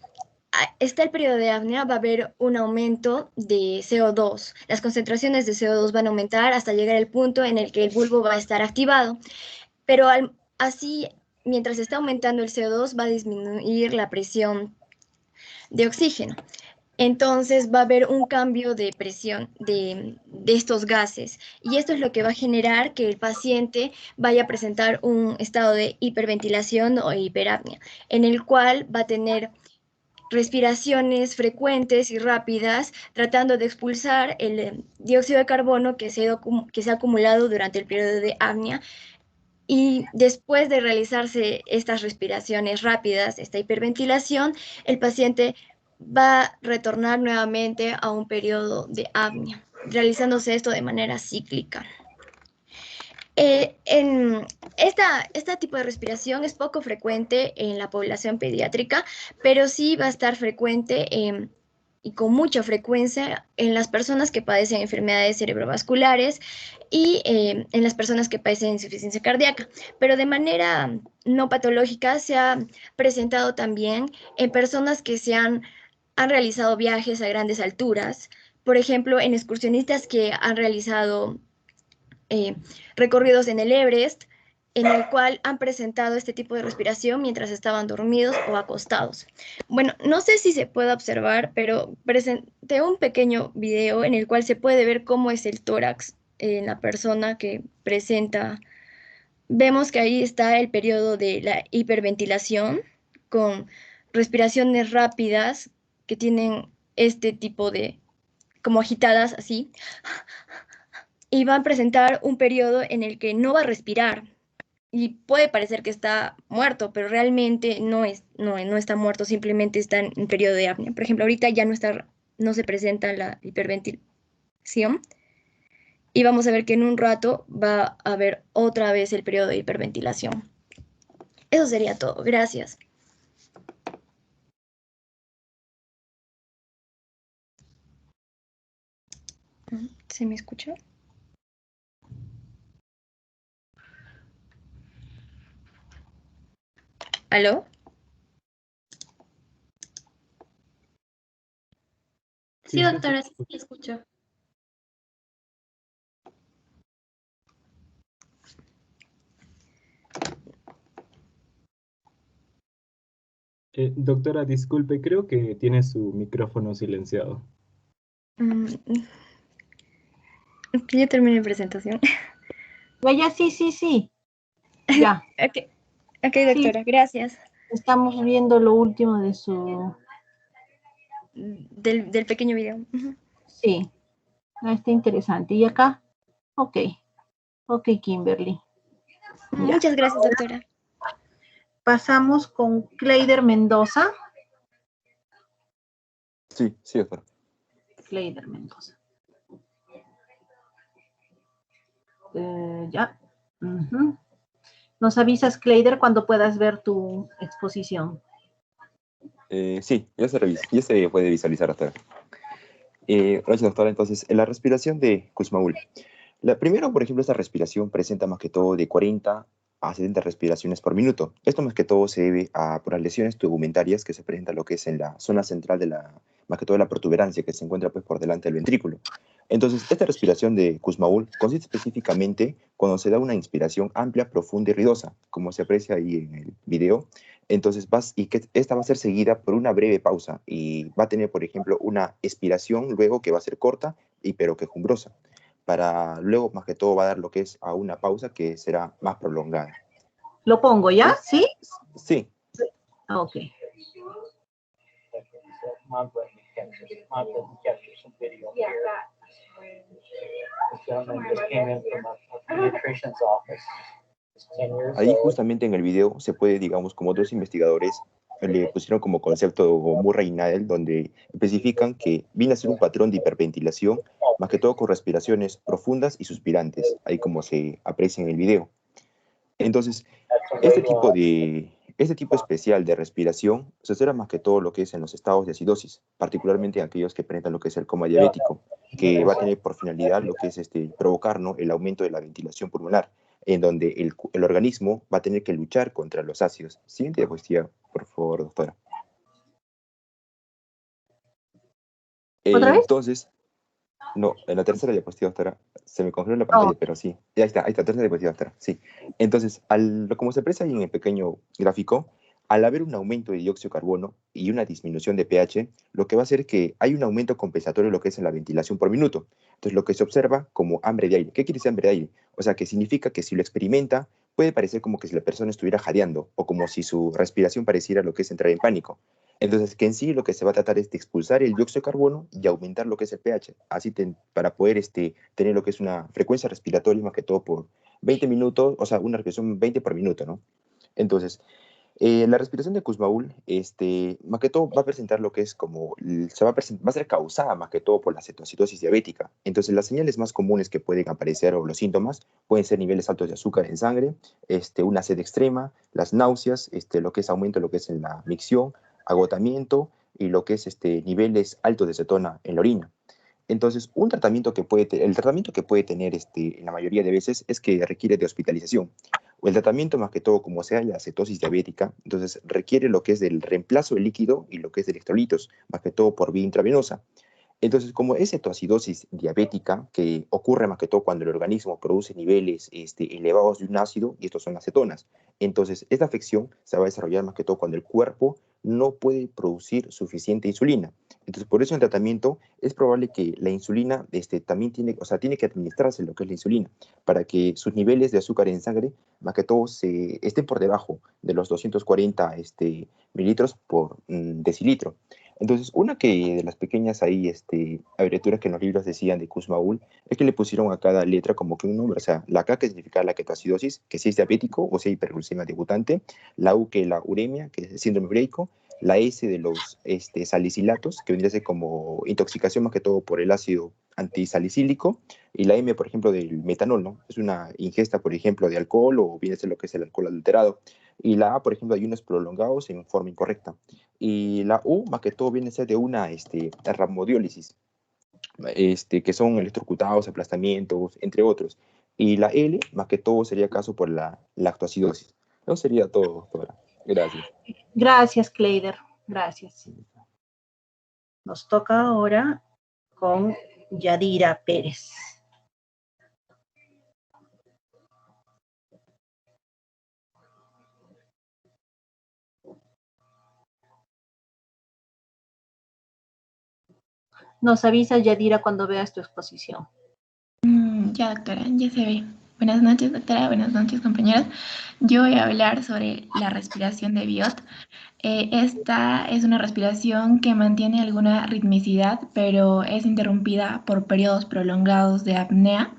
está el periodo de apnea, va a haber un aumento de CO2. Las concentraciones de CO2 van a aumentar hasta llegar al punto en el que el bulbo va a estar activado, pero así, mientras está aumentando el CO2, va a disminuir la presión de oxígeno. Entonces va a haber un cambio de presión de estos gases, y esto es lo que va a generar que el paciente vaya a presentar un estado de hiperventilación o hiperapnea, en el cual va a tener respiraciones frecuentes y rápidas, tratando de expulsar el dióxido de carbono que se ha acumulado durante el periodo de apnea. Y después de realizarse estas respiraciones rápidas, esta hiperventilación, el paciente va a retornar nuevamente a un periodo de apnea, realizándose esto de manera cíclica. Este tipo de respiración es poco frecuente en la población pediátrica, pero sí va a estar frecuente y con mucha frecuencia en las personas que padecen enfermedades cerebrovasculares y en las personas que padecen insuficiencia cardíaca, pero de manera no patológica se ha presentado también en personas que han realizado viajes a grandes alturas, por ejemplo, en excursionistas que han realizado recorridos en el Everest, en el cual han presentado este tipo de respiración mientras estaban dormidos o acostados. Bueno, no sé si se puede observar, pero presenté un pequeño video en el cual se puede ver cómo es el tórax en la persona que presenta. Vemos que ahí está el periodo de la hiperventilación con respiraciones rápidas que tienen este tipo de, como agitadas así, y va a presentar un periodo en el que no va a respirar y puede parecer que está muerto, pero realmente no está muerto, simplemente está en periodo de apnea. Por ejemplo, ahorita ya no se presenta la hiperventilación y vamos a ver que en un rato va a haber otra vez el periodo de hiperventilación. Eso sería todo. Gracias. ¿Se me escucha? ¿Aló? Sí, doctora, sí, sí, escucho. Doctora, disculpe, creo que tiene su micrófono silenciado. Ya terminé mi presentación. Ya, sí. Ya. Ok, doctora, sí. Gracias. Estamos viendo lo último de su... Del pequeño video. Sí. Está interesante. ¿Y acá? Ok, Kimberly. Muchas gracias, doctora. Pasamos con Cleider Mendoza. Sí, doctora. Cleider Mendoza. Ya. Nos avisas, Cleider, cuando puedas ver tu exposición. Sí, ya se puede visualizar, doctora. Gracias, doctora. Entonces, en la respiración de Kussmaul. Primero, por ejemplo, esta respiración presenta más que todo de 40 a 70 respiraciones por minuto. Esto más que todo se debe a por las lesiones tegumentarias que se presentan lo que es en la zona central de más que todo la protuberancia que se encuentra pues por delante del ventrículo. Entonces, esta respiración de Kussmaul consiste específicamente cuando se da una inspiración amplia, profunda y ruidosa, como se aprecia ahí en el video. Entonces, esta va a ser seguida por una breve pausa y va a tener, por ejemplo, una expiración luego que va a ser corta pero quejumbrosa, para luego, más que todo, va a dar lo que es a una pausa que será más prolongada. ¿Lo pongo ya? ¿Sí? Sí. Ok. Ahí justamente en el video se puede, digamos, como otros investigadores le pusieron como concepto Murray y Nadel, donde especifican que viene a ser un patrón de hiperventilación, más que todo con respiraciones profundas y suspirantes, ahí como se aprecia en el video. Entonces, este tipo especial de respiración se observa más que todo lo que es en los estados de acidosis, particularmente aquellos que presentan lo que es el coma diabético, que va a tener por finalidad lo que es provocar, ¿no?, el aumento de la ventilación pulmonar, en donde el organismo va a tener que luchar contra los ácidos. Siguiente diapositiva, por favor, doctora. ¿Otra vez? Entonces, no, en la tercera diapositiva, doctora, se me congeló la pantalla, pero sí. Ahí está, tercera diapositiva, doctora, sí. Entonces, como se aprecia ahí en el pequeño gráfico, al haber un aumento de dióxido de carbono y una disminución de pH, lo que va a hacer que hay un aumento compensatorio en lo que es en la ventilación por minuto. Entonces, lo que se observa como hambre de aire. ¿Qué quiere decir hambre de aire? O sea, que significa que si lo experimenta, puede parecer como que si la persona estuviera jadeando o como si su respiración pareciera lo que es entrar en pánico. Entonces, que en sí lo que se va a tratar es de expulsar el dióxido de carbono y aumentar lo que es el pH, así para poder tener lo que es una frecuencia respiratoria más que todo por 20 minutos, o sea, una respiración 20 por minuto, ¿no? Entonces, la respiración de Kussmaul, más que todo va a presentar lo que es como, va a ser causada más que todo por la cetoacidosis diabética. Entonces, las señales más comunes que pueden aparecer o los síntomas pueden ser niveles altos de azúcar en sangre, una sed extrema, las náuseas, lo que es aumento de lo que es en la micción, agotamiento, y lo que es niveles altos de cetona en la orina. Entonces, el tratamiento que puede tener en la mayoría de veces es que requiere de hospitalización. O el tratamiento, más que todo, como sea la cetosis diabética, entonces requiere lo que es del reemplazo del líquido y lo que es de electrolitos, más que todo por vía intravenosa. Entonces, como es cetoacidosis diabética, que ocurre más que todo cuando el organismo produce niveles elevados de un ácido, y estos son las cetonas, entonces esta afección se va a desarrollar más que todo cuando el cuerpo no puede producir suficiente insulina. Entonces, por eso en el tratamiento es probable que la insulina también tiene que administrarse lo que es la insulina, para que sus niveles de azúcar en sangre, más que todo, estén por debajo de los 240 mililitros por decilitro. Entonces, una de las pequeñas ahí, abreviaturas que en los libros decían de Kussmaul, es que le pusieron a cada letra como que un nombre. O sea, la K que significa la ketoacidosis, que si es diabético o si es hiperglucemia debutante, la U que es la uremia, que es el síndrome ureico, la S de los salicilatos, que vendría a ser como intoxicación más que todo por el ácido antisalicílico, y la M, por ejemplo, del metanol, ¿no? Es una ingesta, por ejemplo, de alcohol o viene a ser lo que es el alcohol adulterado. Y la A, por ejemplo, ayunos prolongados en forma incorrecta. Y la U, más que todo, viene a ser de una terramodiólisis, que son electrocutados, aplastamientos, entre otros. Y la L, más que todo, sería caso por la lactoacidosis. No sería todo, doctora. Gracias. Gracias, Kleider. Gracias. Nos toca ahora con Yadira Pérez. Nos avisa Yadira cuando veas tu exposición. Ya, doctora, ya se ve. Buenas noches, doctora. Buenas noches, compañeros. Yo voy a hablar sobre la respiración de Biot. Esta es una respiración que mantiene alguna ritmicidad, pero es interrumpida por periodos prolongados de apnea,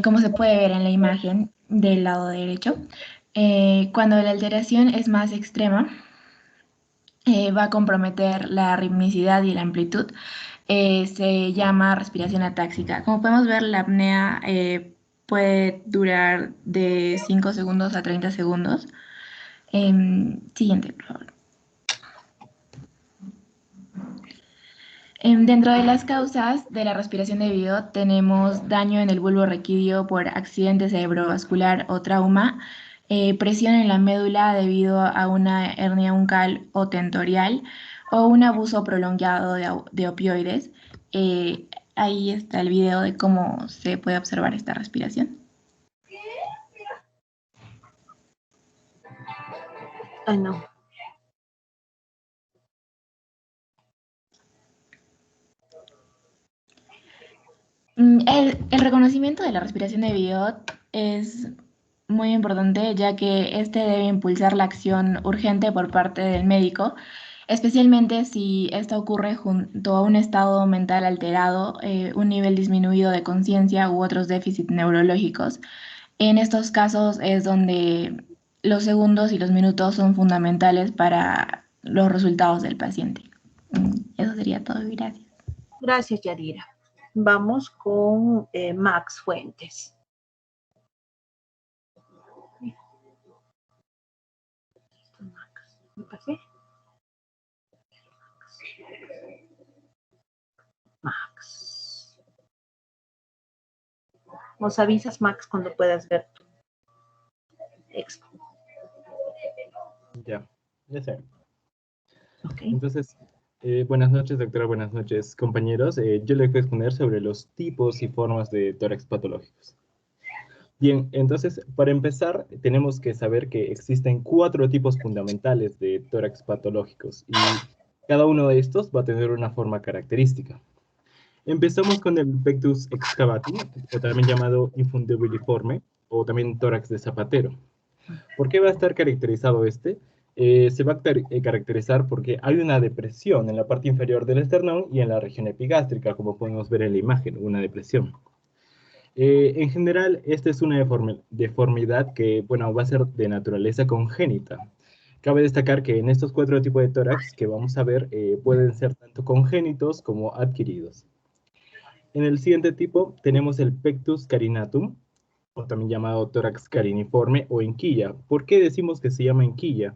como se puede ver en la imagen del lado derecho. Cuando la alteración es más extrema, va a comprometer la ritmicidad y la amplitud. Se llama respiración atáxica. Como podemos ver, la apnea puede durar de 5 segundos a 30 segundos. Siguiente, por favor. Dentro de las causas de la respiración de Biot tenemos daño en el bulbo raquídeo por accidente cerebrovascular o trauma, presión en la médula debido a una hernia uncal o tentorial o un abuso prolongado de opioides. Ahí está el video de cómo se puede observar esta respiración. Ay, no. El reconocimiento de la respiración de Biot es muy importante, ya que este debe impulsar la acción urgente por parte del médico, especialmente si esto ocurre junto a un estado mental alterado, un nivel disminuido de conciencia u otros déficits neurológicos. En estos casos es donde los segundos y los minutos son fundamentales para los resultados del paciente. Eso sería todo. Gracias. Gracias, Yadira. Vamos con Max Fuentes. ¿Me pasé? Max. Nos avisas, Max, cuando puedas ver tu expo. Ya sé. Okay. Entonces, buenas noches, doctora, buenas noches, compañeros. Yo les voy a exponer sobre los tipos y formas de tórax patológicos. Bien, entonces, para empezar, tenemos que saber que existen 4 tipos fundamentales de tórax patológicos y cada uno de estos va a tener una forma característica. Empezamos con el pectus excavatum, o también llamado infundibuliforme, o también tórax de zapatero. ¿Por qué va a estar caracterizado este? Se va a caracterizar porque hay una depresión en la parte inferior del esternón y en la región epigástrica, como podemos ver en la imagen, una depresión. En general, esta es una deformidad que, bueno, va a ser de naturaleza congénita. Cabe destacar que en estos 4 tipos de tórax que vamos a ver pueden ser tanto congénitos como adquiridos. En el siguiente tipo tenemos el pectus carinatum, o también llamado tórax cariniforme o enquilla. ¿Por qué decimos que se llama enquilla?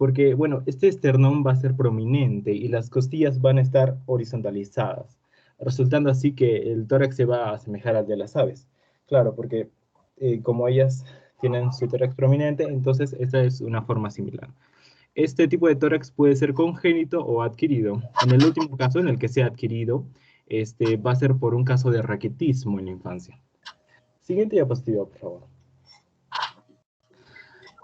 porque, bueno, este esternón va a ser prominente y las costillas van a estar horizontalizadas, resultando así que el tórax se va a asemejar al de las aves. Claro, porque como ellas tienen su tórax prominente, entonces esta es una forma similar. Este tipo de tórax puede ser congénito o adquirido. En el último caso, en el que sea adquirido, va a ser por un caso de raquitismo en la infancia. Siguiente diapositiva, por favor.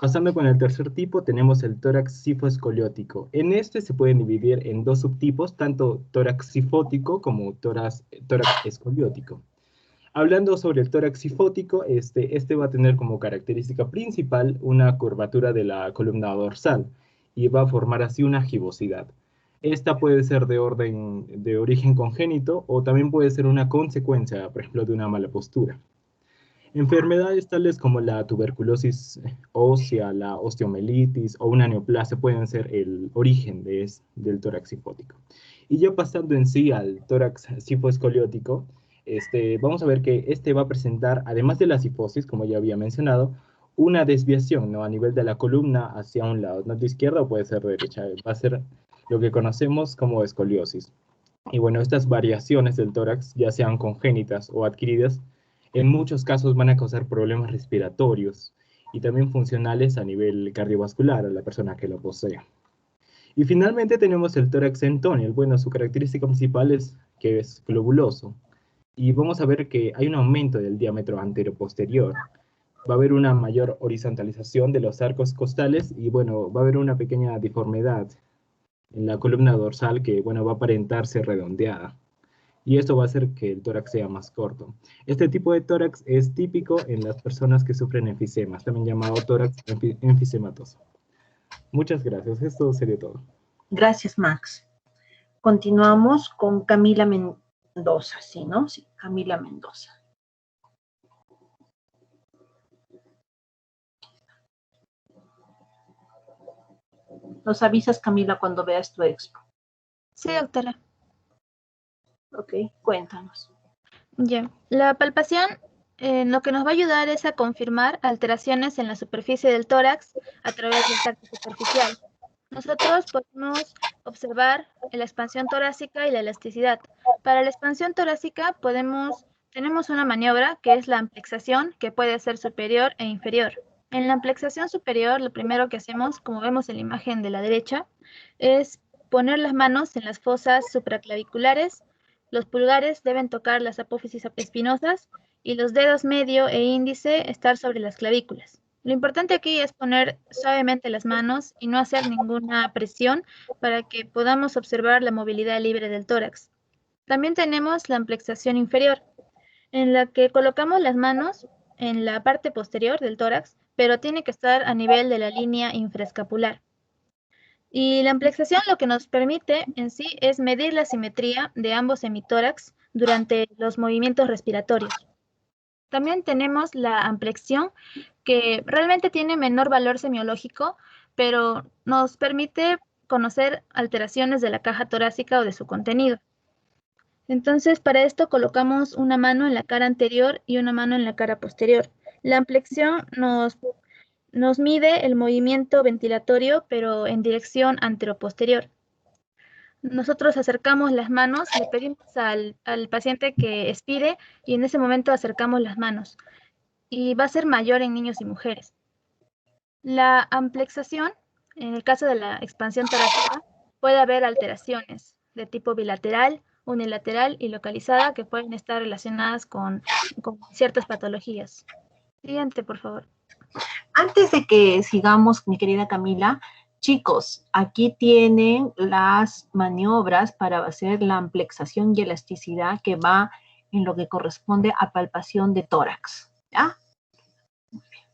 Pasando con el tercer tipo, tenemos el tórax sifoescoliótico. En este se pueden dividir en dos subtipos, tanto tórax sifótico como tórax escoliótico. Hablando sobre el tórax sifótico, este va a tener como característica principal una curvatura de la columna dorsal y va a formar así una gibosidad. Esta puede ser de origen congénito o también puede ser una consecuencia, por ejemplo, de una mala postura. Enfermedades tales como la tuberculosis ósea, la osteomelitis o una neoplasia pueden ser el origen del tórax sifótico. Y ya pasando en sí al tórax sifoescoliótico, vamos a ver que va a presentar, además de la sifosis, como ya había mencionado, una desviación, ¿no? A nivel de la columna hacia un lado, no de izquierda o puede ser derecha, va a ser lo que conocemos como escoliosis. Y bueno, estas variaciones del tórax, ya sean congénitas o adquiridas, en muchos casos van a causar problemas respiratorios y también funcionales a nivel cardiovascular a la persona que lo posea. Y finalmente tenemos el tórax centonial. Bueno, su característica principal es que es globuloso. Y vamos a ver que hay un aumento del diámetro anteroposterior. Va a haber una mayor horizontalización de los arcos costales y, bueno, va a haber una pequeña deformidad en la columna dorsal que, bueno, va a aparentarse redondeada. Y esto va a hacer que el tórax sea más corto. Este tipo de tórax es típico en las personas que sufren enfisemas, también llamado tórax enfisematoso. Muchas gracias. Esto sería todo. Gracias, Max. Continuamos con Camila Mendoza, ¿sí, no? Sí, Camila Mendoza. Nos avisas, Camila, cuando veas tu expo. Sí, doctora. Ok, cuéntanos. Ya. La palpación lo que nos va a ayudar es a confirmar alteraciones en la superficie del tórax a través del tacto superficial. Nosotros podemos observar la expansión torácica y la elasticidad. Para la expansión torácica tenemos una maniobra que es la amplexación, que puede ser superior e inferior. En la amplexación superior, lo primero que hacemos, como vemos en la imagen de la derecha, es poner las manos en las fosas supraclaviculares. Los pulgares deben tocar las apófisis espinosas y los dedos medio e índice estar sobre las clavículas. Lo importante aquí es poner suavemente las manos y no hacer ninguna presión para que podamos observar la movilidad libre del tórax. También tenemos la amplexación inferior, en la que colocamos las manos en la parte posterior del tórax, pero tiene que estar a nivel de la línea infraescapular. Y la amplexación lo que nos permite en sí es medir la simetría de ambos hemitórax durante los movimientos respiratorios. También tenemos la amplexión, que realmente tiene menor valor semiológico, pero nos permite conocer alteraciones de la caja torácica o de su contenido. Entonces, para esto colocamos una mano en la cara anterior y una mano en la cara posterior. La amplexión nos mide el movimiento ventilatorio, pero en dirección anteroposterior. Nosotros acercamos las manos, le pedimos al paciente que expire y en ese momento acercamos las manos. Y va a ser mayor en niños y mujeres. La amplexación, en el caso de la expansión torácica, puede haber alteraciones de tipo bilateral, unilateral y localizada que pueden estar relacionadas con ciertas patologías. Siguiente, por favor. Antes de que sigamos, mi querida Camila, chicos, aquí tienen las maniobras para hacer la amplexación y elasticidad que va en lo que corresponde a palpación de tórax, ¿ya? Muy bien.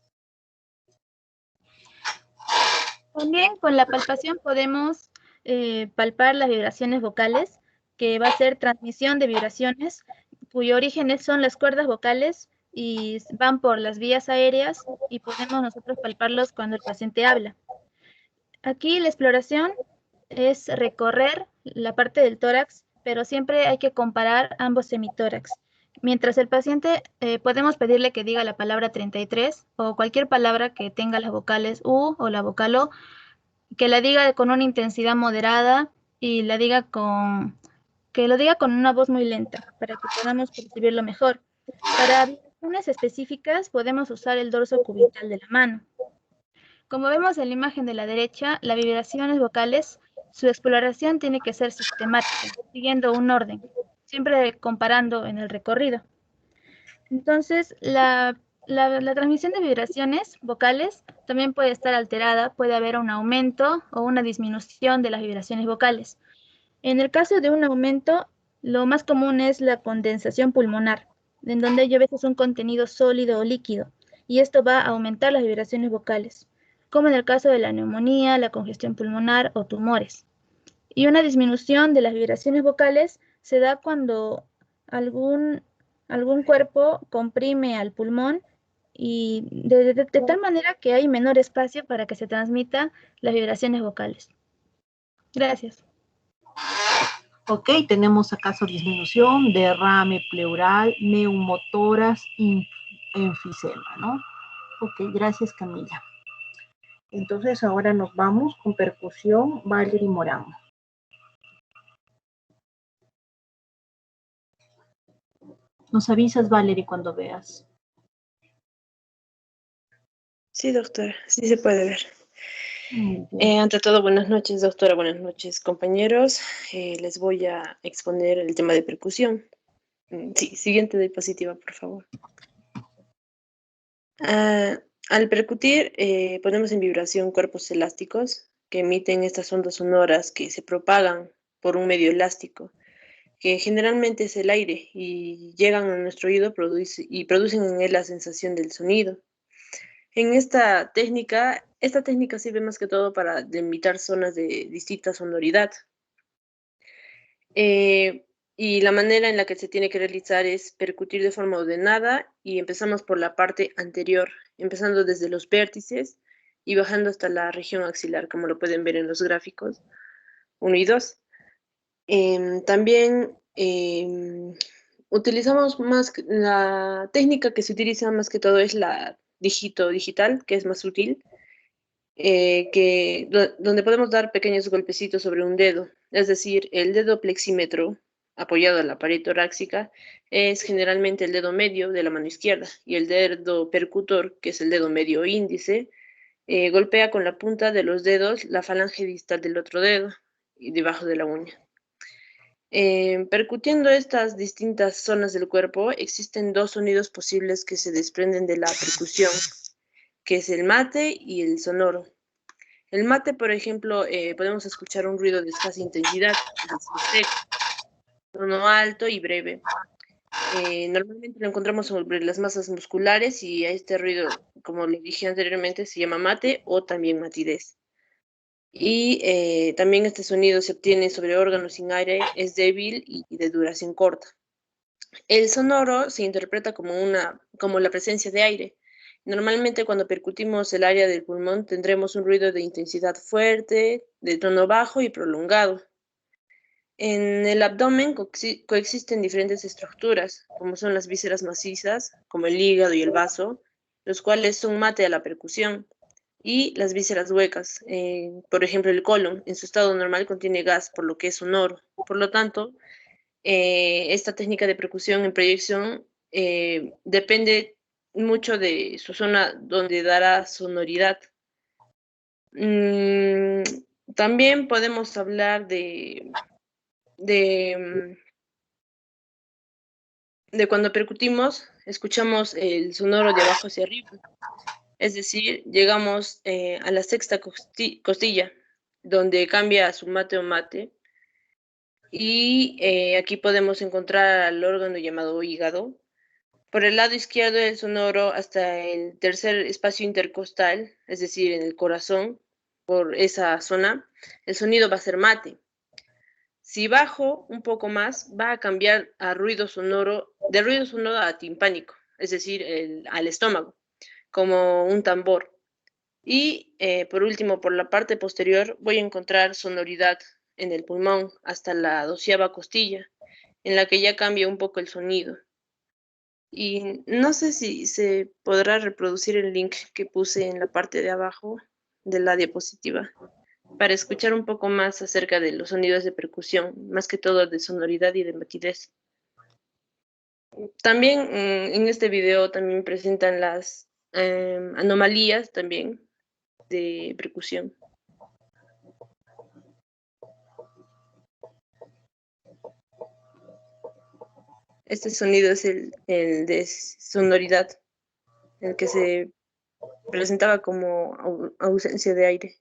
También con la palpación podemos palpar las vibraciones vocales, que va a ser transmisión de vibraciones, cuyo origen son las cuerdas vocales y van por las vías aéreas y podemos nosotros palparlos cuando el paciente habla. Aquí la exploración es recorrer la parte del tórax, pero siempre hay que comparar ambos semitórax. Mientras el paciente podemos pedirle que diga la palabra 33 o cualquier palabra que tenga las vocales U o la vocal O, que la diga con una intensidad moderada y que lo diga con una voz muy lenta para que podamos percibirlo mejor. Para vibraciones específicas podemos usar el dorso cubital de la mano. Como vemos en la imagen de la derecha, las vibraciones vocales, su exploración tiene que ser sistemática, siguiendo un orden, siempre comparando en el recorrido. Entonces, la transmisión de vibraciones vocales también puede estar alterada, puede haber un aumento o una disminución de las vibraciones vocales. En el caso de un aumento, lo más común es la condensación pulmonar, en donde hay a veces un contenido sólido o líquido, y esto va a aumentar las vibraciones vocales, como en el caso de la neumonía, la congestión pulmonar o tumores. Y una disminución de las vibraciones vocales se da cuando algún cuerpo comprime al pulmón y de tal manera que hay menor espacio para que se transmitan las vibraciones vocales. Gracias. Ok, tenemos acaso disminución, derrame pleural, neumotoras, enfisema, ¿no? Ok, gracias Camila. Entonces ahora nos vamos con percusión, Valerie Morán. Nos avisas, Valerie, cuando veas. Sí, doctora, sí se puede ver. Ante todo, buenas noches, doctora, buenas noches, compañeros. Les voy a exponer el tema de percusión. Sí, siguiente diapositiva, por favor. Al percutir, ponemos en vibración cuerpos elásticos que emiten estas ondas sonoras que se propagan por un medio elástico, que generalmente es el aire, y llegan a nuestro oído y producen en él la sensación del sonido. En esta técnica sirve más que todo para delimitar zonas de distinta sonoridad. Y la manera en la que se tiene que realizar es percutir de forma ordenada, y empezamos por la parte anterior, empezando desde los vértices y bajando hasta la región axilar, como lo pueden ver en los gráficos 1 y 2. También utilizamos la técnica que se utiliza más que todo es la dígito digital, que es más útil, donde podemos dar pequeños golpecitos sobre un dedo, es decir, el dedo plexímetro apoyado a la pared torácica es generalmente el dedo medio de la mano izquierda, y el dedo percutor, que es el dedo medio índice, golpea con la punta de los dedos la falange distal del otro dedo y debajo de la uña. Percutiendo estas distintas zonas del cuerpo, existen 2 sonidos posibles que se desprenden de la percusión, que es el mate y el sonoro. El mate, por ejemplo, podemos escuchar un ruido de escasa intensidad, tono alto y breve. Normalmente lo encontramos sobre las masas musculares, y a este ruido, como le dije anteriormente, se llama mate o también matidez. Y también este sonido se obtiene sobre órganos sin aire, es débil y de duración corta. El sonoro se interpreta como la presencia de aire. Normalmente cuando percutimos el área del pulmón tendremos un ruido de intensidad fuerte, de tono bajo y prolongado. En el abdomen coexisten diferentes estructuras, como son las vísceras macizas, como el hígado y el vaso, los cuales son mate a la percusión, y las vísceras huecas, por ejemplo el colon, en su estado normal contiene gas, por lo que es sonoro. Por lo tanto, esta técnica de percusión en proyección depende mucho de su zona donde dará sonoridad. También podemos hablar de cuando percutimos, escuchamos el sonoro de abajo hacia arriba. Es decir, llegamos a la sexta costilla, donde cambia a su mate o mate. Y aquí podemos encontrar al órgano llamado hígado. Por el lado izquierdo del sonoro hasta el tercer espacio intercostal, es decir, en el corazón, por esa zona, el sonido va a ser mate. Si bajo un poco más, va a cambiar a ruido sonoro, de ruido sonoro a timpánico, es decir, al estómago, como un tambor. Y por último, por la parte posterior, voy a encontrar sonoridad en el pulmón hasta la 12ª costilla, en la que ya cambia un poco el sonido. Y no sé si se podrá reproducir el link que puse en la parte de abajo de la diapositiva. para escuchar un poco más acerca de los sonidos de percusión, más que todo de sonoridad y de matidez. También en este video también presentan las anomalías también de percusión. Este sonido es el de sonoridad, el que se presentaba como ausencia de aire,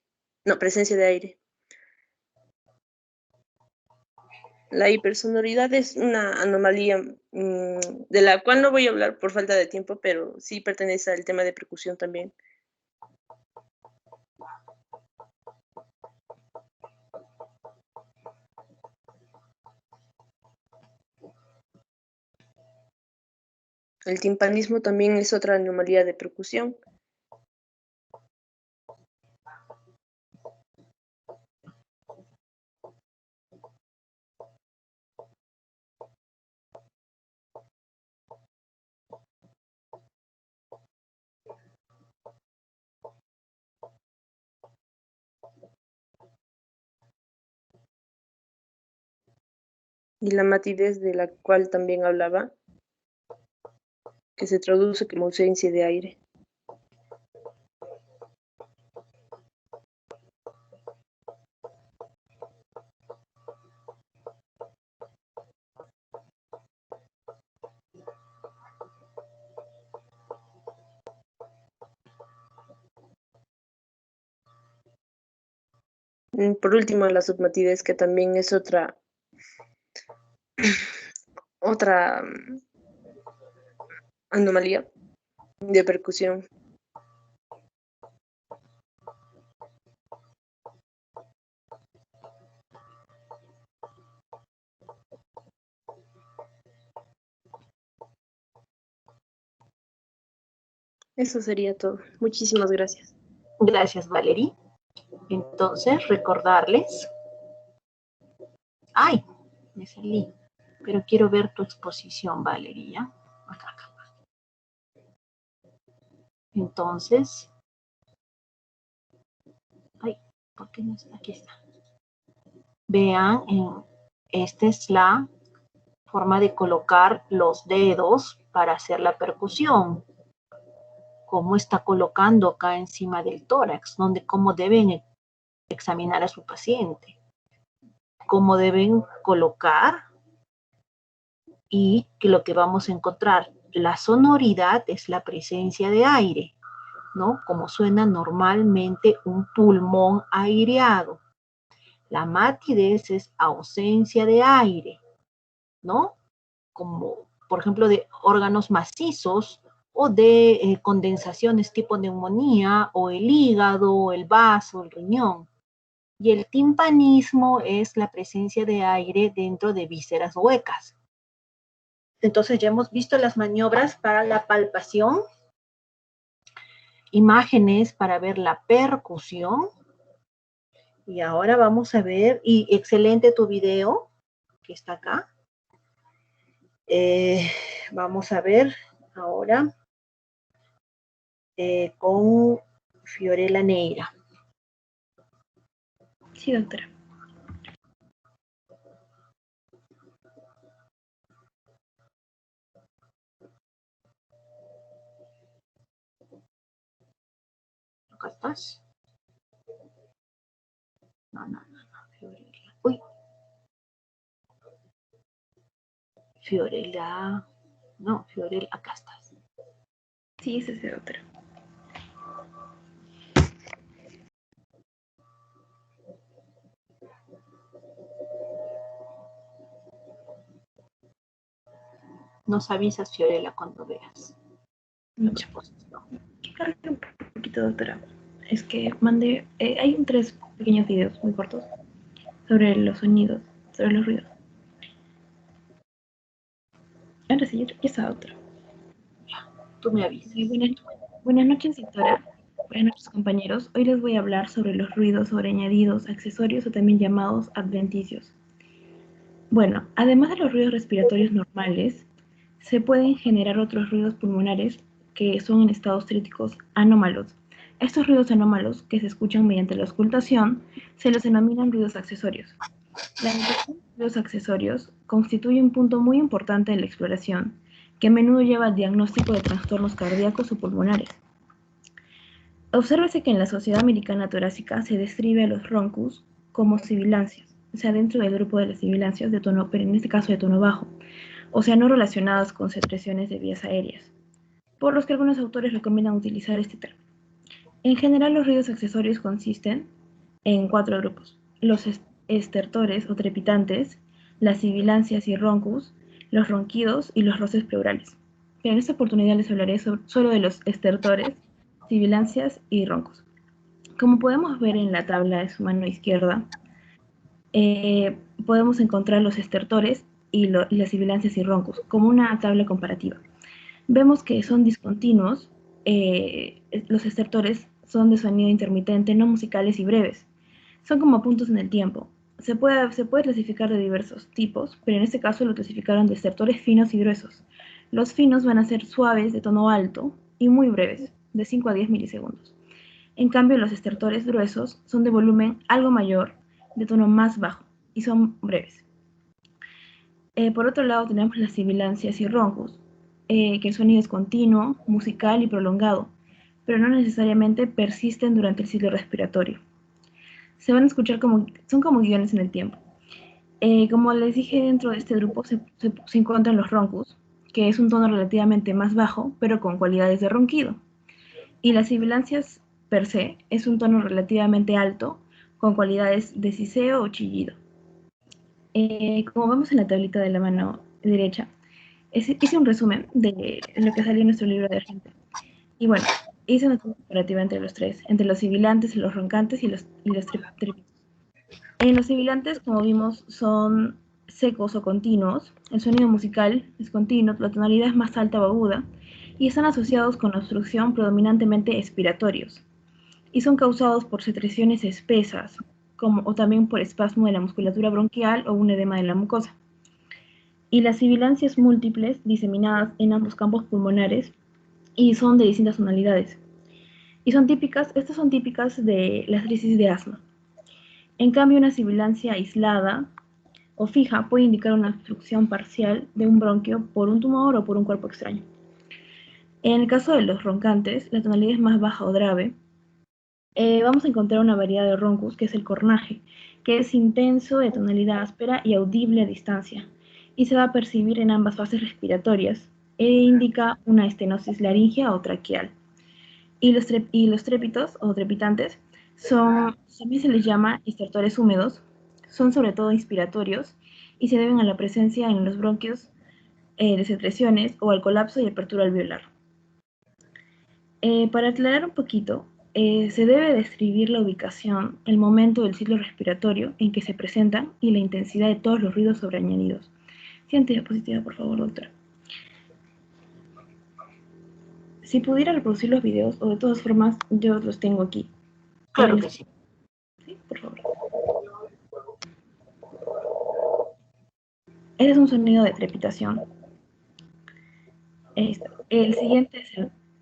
no, presencia de aire. La hipersonoridad es una anomalía de la cual no voy a hablar por falta de tiempo, pero sí pertenece al tema de percusión también. El timpanismo también es otra anomalía de percusión. Y la matidez de la cual también hablaba, que se traduce como ausencia de aire. Por último, la submatidez, que también es otra anomalía de percusión. Eso sería todo. Muchísimas gracias. Gracias, Valerie. Entonces, recordarles. ¡Ay! Me salí. Pero quiero ver tu exposición, Valerie, ¿ya? Acá. Entonces. Ay, ¿por qué no está? Aquí está. Vean, esta es la forma de colocar los dedos para hacer la percusión. Cómo está colocando acá encima del tórax, cómo deben examinar a su paciente, cómo deben colocar, y que lo que vamos a encontrar, la sonoridad es la presencia de aire, ¿no? Como suena normalmente un pulmón aireado. La matidez es ausencia de aire, ¿no? Como, por ejemplo, de órganos macizos o de condensaciones tipo neumonía, o el hígado, el vaso, el riñón. Y el timpanismo es la presencia de aire dentro de vísceras huecas. Entonces ya hemos visto las maniobras para la palpación, imágenes para ver la percusión. Y ahora vamos a ver, y excelente tu video, que está acá. Vamos a ver ahora con Fiorella Neira. Sí, doctora. ¿Acá estás? No, Fiorella. Uy. Fiorella. No, Fiorella, acá estás. Sí, ese es doctora. Nos avisas, Fiorella, cuando veas. Mucho. Un poquito, doctora. Es que mandé, hay 3 pequeños videos muy cortos sobre los sonidos, sobre los ruidos. Ahora sí, ya está, doctora. Tú me avisas. Buenas noches, doctora. Buenas noches, compañeros. Hoy les voy a hablar sobre los ruidos sobreañadidos, accesorios o también llamados adventicios. Bueno, además de los ruidos respiratorios normales, se pueden generar otros ruidos pulmonares que son en estados críticos anómalos, Estos ruidos anómalos que se escuchan mediante la auscultación se los denominan ruidos accesorios. La detección de ruidos accesorios constituye un punto muy importante en la exploración, que a menudo lleva al diagnóstico de trastornos cardíacos o pulmonares. Obsérvese que en la Sociedad Americana Torácica se describe a los roncus como sibilancias, o sea, dentro del grupo de las sibilancias de tono, pero en este caso de tono bajo, o sea, no relacionadas con secreciones de vías aéreas, por los que algunos autores recomiendan utilizar este término. En general, los ruidos accesorios consisten en 4 grupos: los estertores o trepitantes, las sibilancias y roncus, los ronquidos y los roces pleurales. Pero en esta oportunidad les hablaré solo de los estertores, sibilancias y roncos. Como podemos ver en la tabla de su mano izquierda, podemos encontrar los estertores y las sibilancias y roncos como una tabla comparativa. Vemos que son discontinuos, los estertores son de sonido intermitente, no musicales y breves. Son como puntos en el tiempo. Se puede clasificar de diversos tipos, pero en este caso lo clasificaron de estertores finos y gruesos. Los finos van a ser suaves, de tono alto, y muy breves, de 5 a 10 milisegundos. En cambio, los estertores gruesos son de volumen algo mayor, de tono más bajo, y son breves. Por otro lado, tenemos las sibilancias y roncos, que el sonido es continuo, musical y prolongado, pero no necesariamente persisten durante el ciclo respiratorio. Se van a escuchar son como guiones en el tiempo. Como les dije, dentro de este grupo se encuentran los roncos, que es un tono relativamente más bajo, pero con cualidades de ronquido. Y las sibilancias per se es un tono relativamente alto, con cualidades de siseo o chillido. Como vemos en la tablita de la mano derecha, hice un resumen de lo que salió en nuestro libro de Argente. Y bueno, hice una comparativa entre los tres, entre los sibilantes, los roncantes y los trepitantes. En los sibilantes, como vimos, son secos o continuos. El sonido musical es continuo, la tonalidad es más alta o aguda, y están asociados con la obstrucción predominantemente expiratorios. Y son causados por secreciones espesas, o también por espasmo de la musculatura bronquial o un edema de la mucosa. Y las sibilancias múltiples, diseminadas en ambos campos pulmonares, y son de distintas tonalidades. Y estas son típicas de las crisis de asma. En cambio, una sibilancia aislada o fija puede indicar una obstrucción parcial de un bronquio por un tumor o por un cuerpo extraño. En el caso de los roncantes, la tonalidad es más baja o grave. Vamos a encontrar una variedad de roncus, que es el cornaje, que es intenso, de tonalidad áspera y audible a distancia, y se va a percibir en ambas fases respiratorias, e indica una estenosis laríngea o traqueal. Y los trépitos o trepitantes también se les llama estertores húmedos, son sobre todo inspiratorios y se deben a la presencia en los bronquios de secreciones o al colapso y apertura alveolar. Para aclarar un poquito, se debe describir la ubicación, el momento del ciclo respiratorio en que se presentan y la intensidad de todos los ruidos sobreañadidos. Siguiente diapositiva, por favor, doctora. Si pudiera reproducir los videos, o de todas formas, yo los tengo aquí. Claro que sí. Sí, por favor. Ese es un sonido de trepitación. El siguiente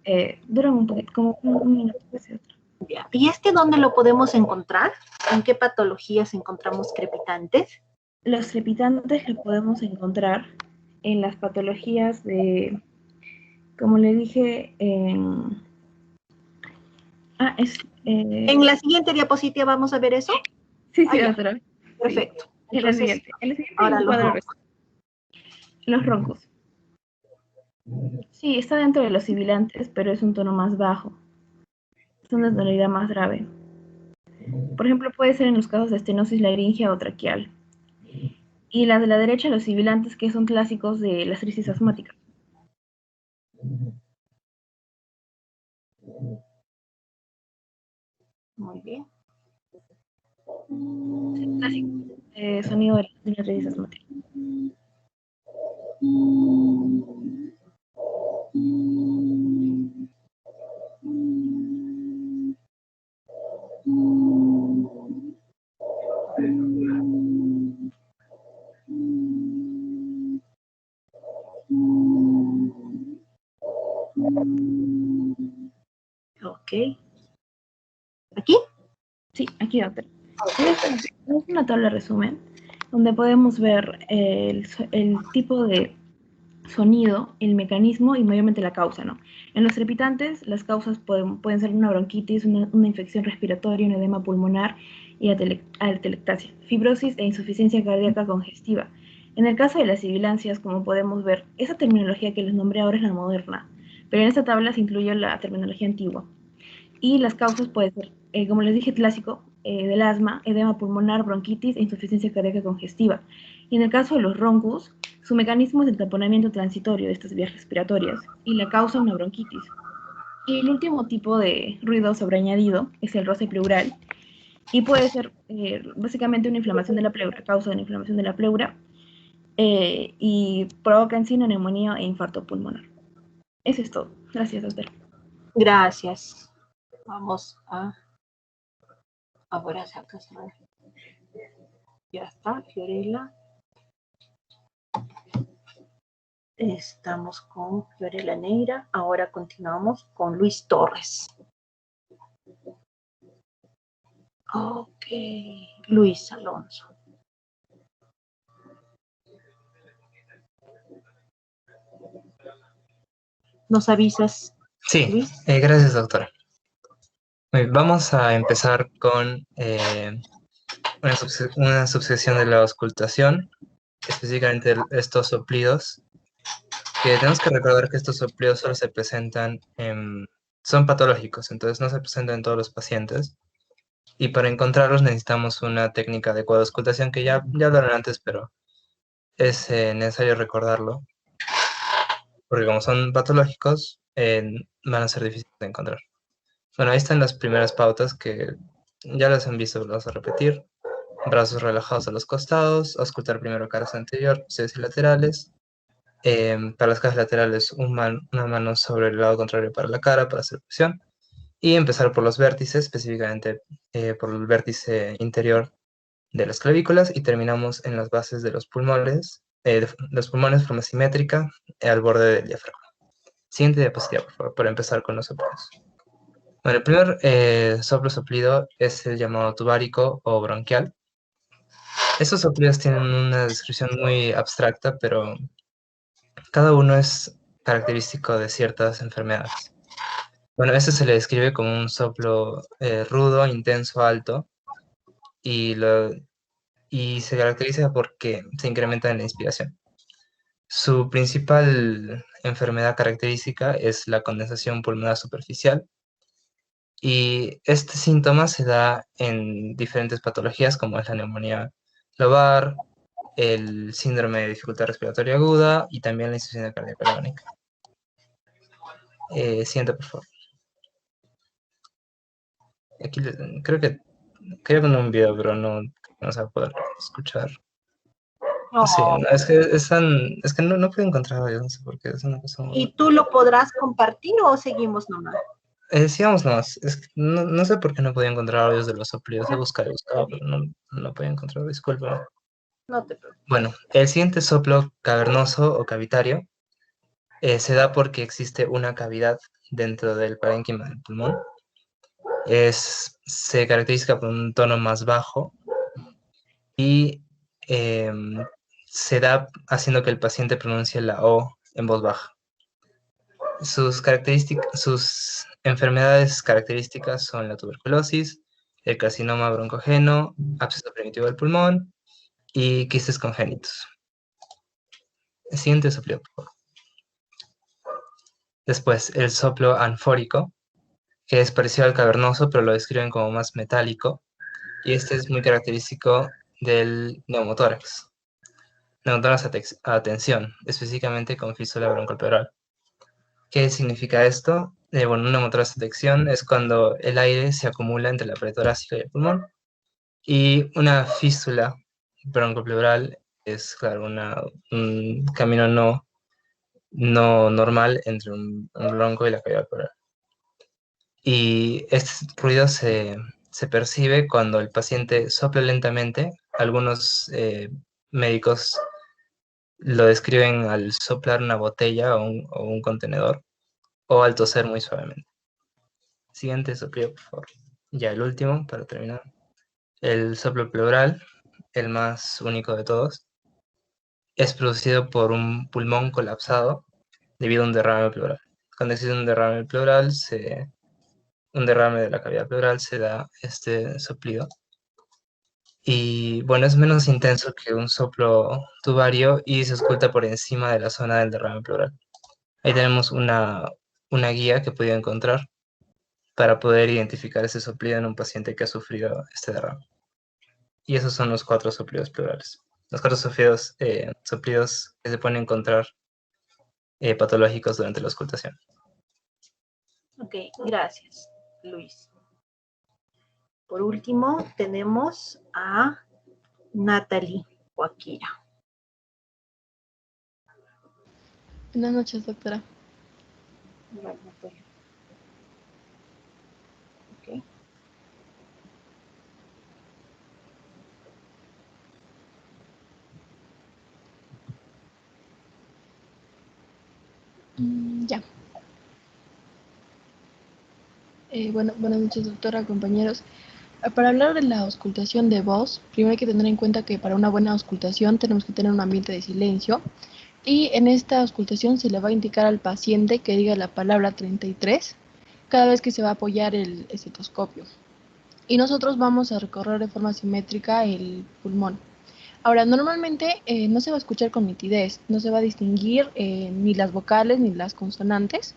es dura un poquito, como un minuto. ¿Y dónde lo podemos encontrar? ¿En qué patologías encontramos crepitantes? Los crepitantes los podemos encontrar en las patologías de, como le dije, en la siguiente diapositiva vamos a ver eso. Sí, doctora. Perfecto. En la siguiente ahora los roncos. Sí, está dentro de los sibilantes, pero es un tono más bajo. Es una tonalidad más grave. Por ejemplo, puede ser en los casos de estenosis laríngea o traqueal. Y las de la derecha, los sibilantes, que son clásicos de las crisis asmáticas. Muy bien. Clásico, sonido de las crisis asmáticas. Ok. Sí, doctora. Es una tabla de resumen donde podemos ver el tipo de sonido, el mecanismo y mayormente la causa, ¿no? En los trepitantes, las causas pueden ser una bronquitis, una infección respiratoria, un edema pulmonar y atelectasia, fibrosis e insuficiencia cardíaca congestiva. En el caso de las sibilancias, como podemos ver, esa terminología que les nombré ahora es la moderna, pero en esta tabla se incluye la terminología antigua. Y las causas pueden ser, como les dije, clásico, del asma, edema pulmonar, bronquitis e insuficiencia cardíaca congestiva. Y en el caso de los roncus, su mecanismo es el taponamiento transitorio de estas vías respiratorias y la causa una bronquitis. Y el último tipo de ruido sobreañadido es el roce pleural y puede ser básicamente una inflamación de la pleura, causa de una inflamación de la pleura y provoca en sí una neumonía e infarto pulmonar. Eso es todo. Gracias, doctor. Gracias. Vamos a... Ahora se acá. Ya está, Fiorella. Estamos con Fiorella Neira. Ahora continuamos con Luis Torres. Ok, Luis Alonso. ¿Nos avisas? Sí, Luis? Gracias, doctora. Vamos a empezar con una subsección de la auscultación, específicamente estos soplidos, que tenemos que recordar que estos soplidos solo se presentan, son patológicos, entonces no se presentan en todos los pacientes, y para encontrarlos necesitamos una técnica adecuada de auscultación que ya hablaron antes, pero es necesario recordarlo, porque como son patológicos, van a ser difíciles de encontrar. Bueno, ahí están las primeras pautas que ya las han visto, las vamos a repetir. Brazos relajados a los costados, auscultar primero caras anterior, posteriores y laterales. Para las caras laterales, una mano sobre el lado contrario para la cara, para hacer presión. Y empezar por los vértices, específicamente por el vértice interior de las clavículas, y terminamos en las bases de los pulmones de forma simétrica al borde del diafragma. Siguiente diapositiva, por favor, para empezar con los soplidos. Bueno, el primer soplido es el llamado tubárico o bronquial. Estos soplidos tienen una descripción muy abstracta, pero cada uno es característico de ciertas enfermedades. Bueno, este se le describe como un soplo rudo, intenso, alto, y se caracteriza porque se incrementa en la inspiración. Su principal enfermedad característica es la condensación pulmonar superficial, y este síntoma se da en diferentes patologías como es la neumonía lobar, el síndrome de dificultad respiratoria aguda y también la insuficiencia cardíaca crónica. Siguiente, por favor. Aquí creo que quería poner un video, pero no se va a poder escuchar. No. Sí, no, es que no puedo encontrar audio, no sé por qué, es una cosa muy... ¿Y tú lo podrás compartir o seguimos nomás? Sigamos nomás, es que no sé por qué no podía encontrar audios de los soplidos, he buscado, pero no podía encontrar, disculpa. No te preocupes. Bueno, el siguiente soplo cavernoso o cavitario se da porque existe una cavidad dentro del parénquima del pulmón. Se caracteriza por un tono más bajo y se da haciendo que el paciente pronuncie la O en voz baja. Sus enfermedades características son la tuberculosis, el carcinoma broncogeno, absceso primitivo del pulmón y quistes congénitos. El siguiente soplo, por favor. Después, el soplo anfórico, que es parecido al cavernoso, pero lo describen como más metálico, y este es muy característico del neumotórax. Neumotórax a tensión, específicamente con fístula broncopleural. ¿Qué significa esto? Bueno, una neumotórax a tensión es cuando el aire se acumula entre la pared torácica y el pulmón, y una fístula broncopleural es, claro, un camino no normal entre un bronco y la cavidad pleural. Y este ruido se percibe cuando el paciente sopla lentamente. Algunos médicos lo describen al soplar una botella o un contenedor, o al toser muy suavemente. Siguiente soplido, por favor. Ya el último, para terminar. El soplo pleural, el más único de todos, es producido por un pulmón colapsado debido a un derrame pleural. Cuando existe un derrame pleural, un derrame de la cavidad pleural, se da este soplido. Y bueno, es menos intenso que un soplo tubario y se oculta por encima de la zona del derrame pleural. Ahí tenemos una guía que he podido encontrar para poder identificar ese soplido en un paciente que ha sufrido este derrame. Y esos son los 4 soplidos pleurales. Los 4 soplidos que se pueden encontrar patológicos durante la auscultación. Ok, gracias, Luis. Por último, tenemos a Natalie Joaquira. Buenas noches, doctora. Vale, pues. Ok. Ya. Bueno, buenas noches, doctora, compañeros. Para hablar de la auscultación de voz, primero hay que tener en cuenta que para una buena auscultación tenemos que tener un ambiente de silencio. Y en esta auscultación se le va a indicar al paciente que diga la palabra 33 cada vez que se va a apoyar el estetoscopio. Y nosotros vamos a recorrer de forma simétrica el pulmón. Ahora, normalmente no se va a escuchar con nitidez, no se va a distinguir ni las vocales ni las consonantes.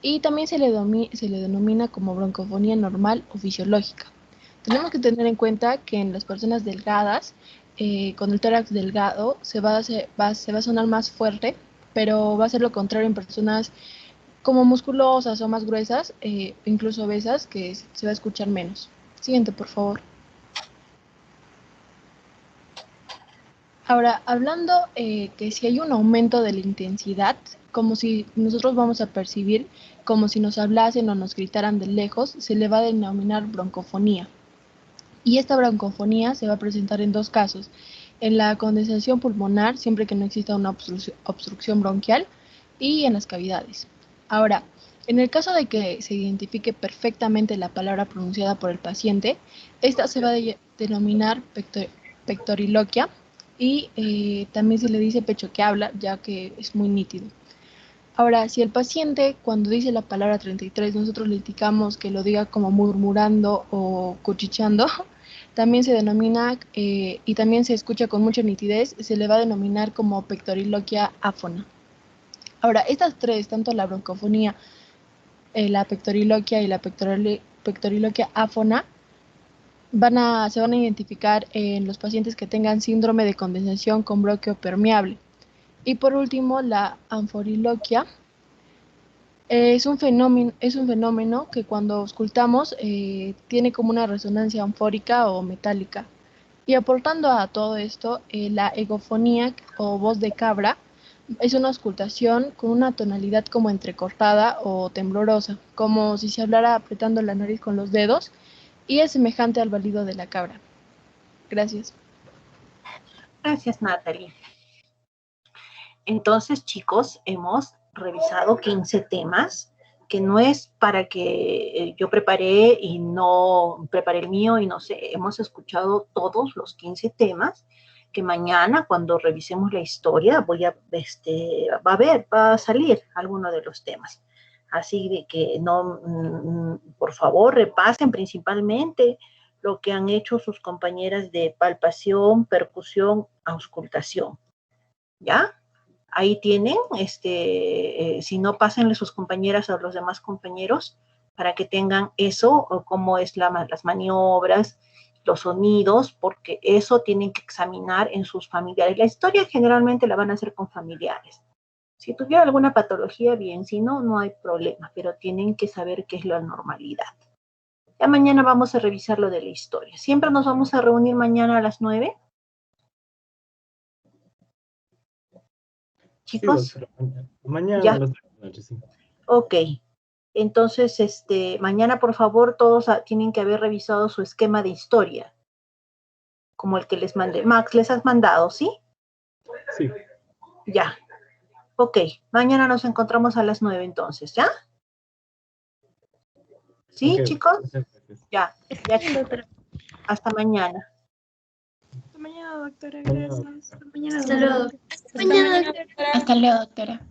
Y también se le denomina como broncofonía normal o fisiológica. Tenemos que tener en cuenta que en las personas delgadas, con el tórax delgado, se va a sonar más fuerte, pero va a ser lo contrario en personas como musculosas o más gruesas, incluso obesas, que se va a escuchar menos. Siguiente, por favor. Ahora, hablando que si hay un aumento de la intensidad, como si nosotros vamos a percibir como si nos hablasen o nos gritaran de lejos, se le va a denominar broncofonía. Y esta broncofonía se va a presentar en 2 casos. En la condensación pulmonar, siempre que no exista una obstrucción bronquial, y en las cavidades. Ahora, en el caso de que se identifique perfectamente la palabra pronunciada por el paciente, esta se va a denominar pectoriloquia y también se le dice pecho que habla, ya que es muy nítido. Ahora, si el paciente cuando dice la palabra 33 nosotros le indicamos que lo diga como murmurando o cuchicheando, también se denomina y también se escucha con mucha nitidez, se le va a denominar como pectoriloquia áfona. Ahora, estas 3, tanto la broncofonía, la pectoriloquia y la pectoriloquia áfona, se van a identificar en los pacientes que tengan síndrome de condensación con bronquio permeable. Y por último, la anforiloquia es un fenómeno que cuando auscultamos tiene como una resonancia anfórica o metálica. Y aportando a todo esto, la egofonía o voz de cabra es una auscultación con una tonalidad como entrecortada o temblorosa, como si se hablara apretando la nariz con los dedos, y es semejante al balido de la cabra. Gracias. Gracias, Natalie. Entonces, chicos, hemos revisado 15 temas, que no es para que yo preparé y no preparé el mío y no sé, hemos escuchado todos los 15 temas, que mañana cuando revisemos la historia va a salir alguno de los temas. Así de que no, por favor, repasen principalmente lo que han hecho sus compañeras de palpación, percusión, auscultación. ¿Ya? Ahí tienen, si no, pásenle sus compañeras a los demás compañeros para que tengan eso, o cómo es las maniobras, los sonidos, porque eso tienen que examinar en sus familiares. La historia generalmente la van a hacer con familiares. Si tuviera alguna patología, bien, si no, no hay problema, pero tienen que saber qué es la normalidad. Ya mañana vamos a revisar lo de la historia. Siempre nos vamos a reunir mañana a las 9. Chicos, Sí, mañana ya. a las 9 de la noche, sí. Ok, entonces, mañana, por favor, todos tienen que haber revisado su esquema de historia, como el que les mandé. Max, ¿les has mandado, sí? Sí. Ya. Ok, mañana nos encontramos a las 9 entonces, ¿ya? ¿Sí, Okay. chicos? Ya. Sí, doctora. Hasta mañana. Hasta mañana, doctora. Gracias. Hasta mañana. Hasta luego. Hasta luego, doctora.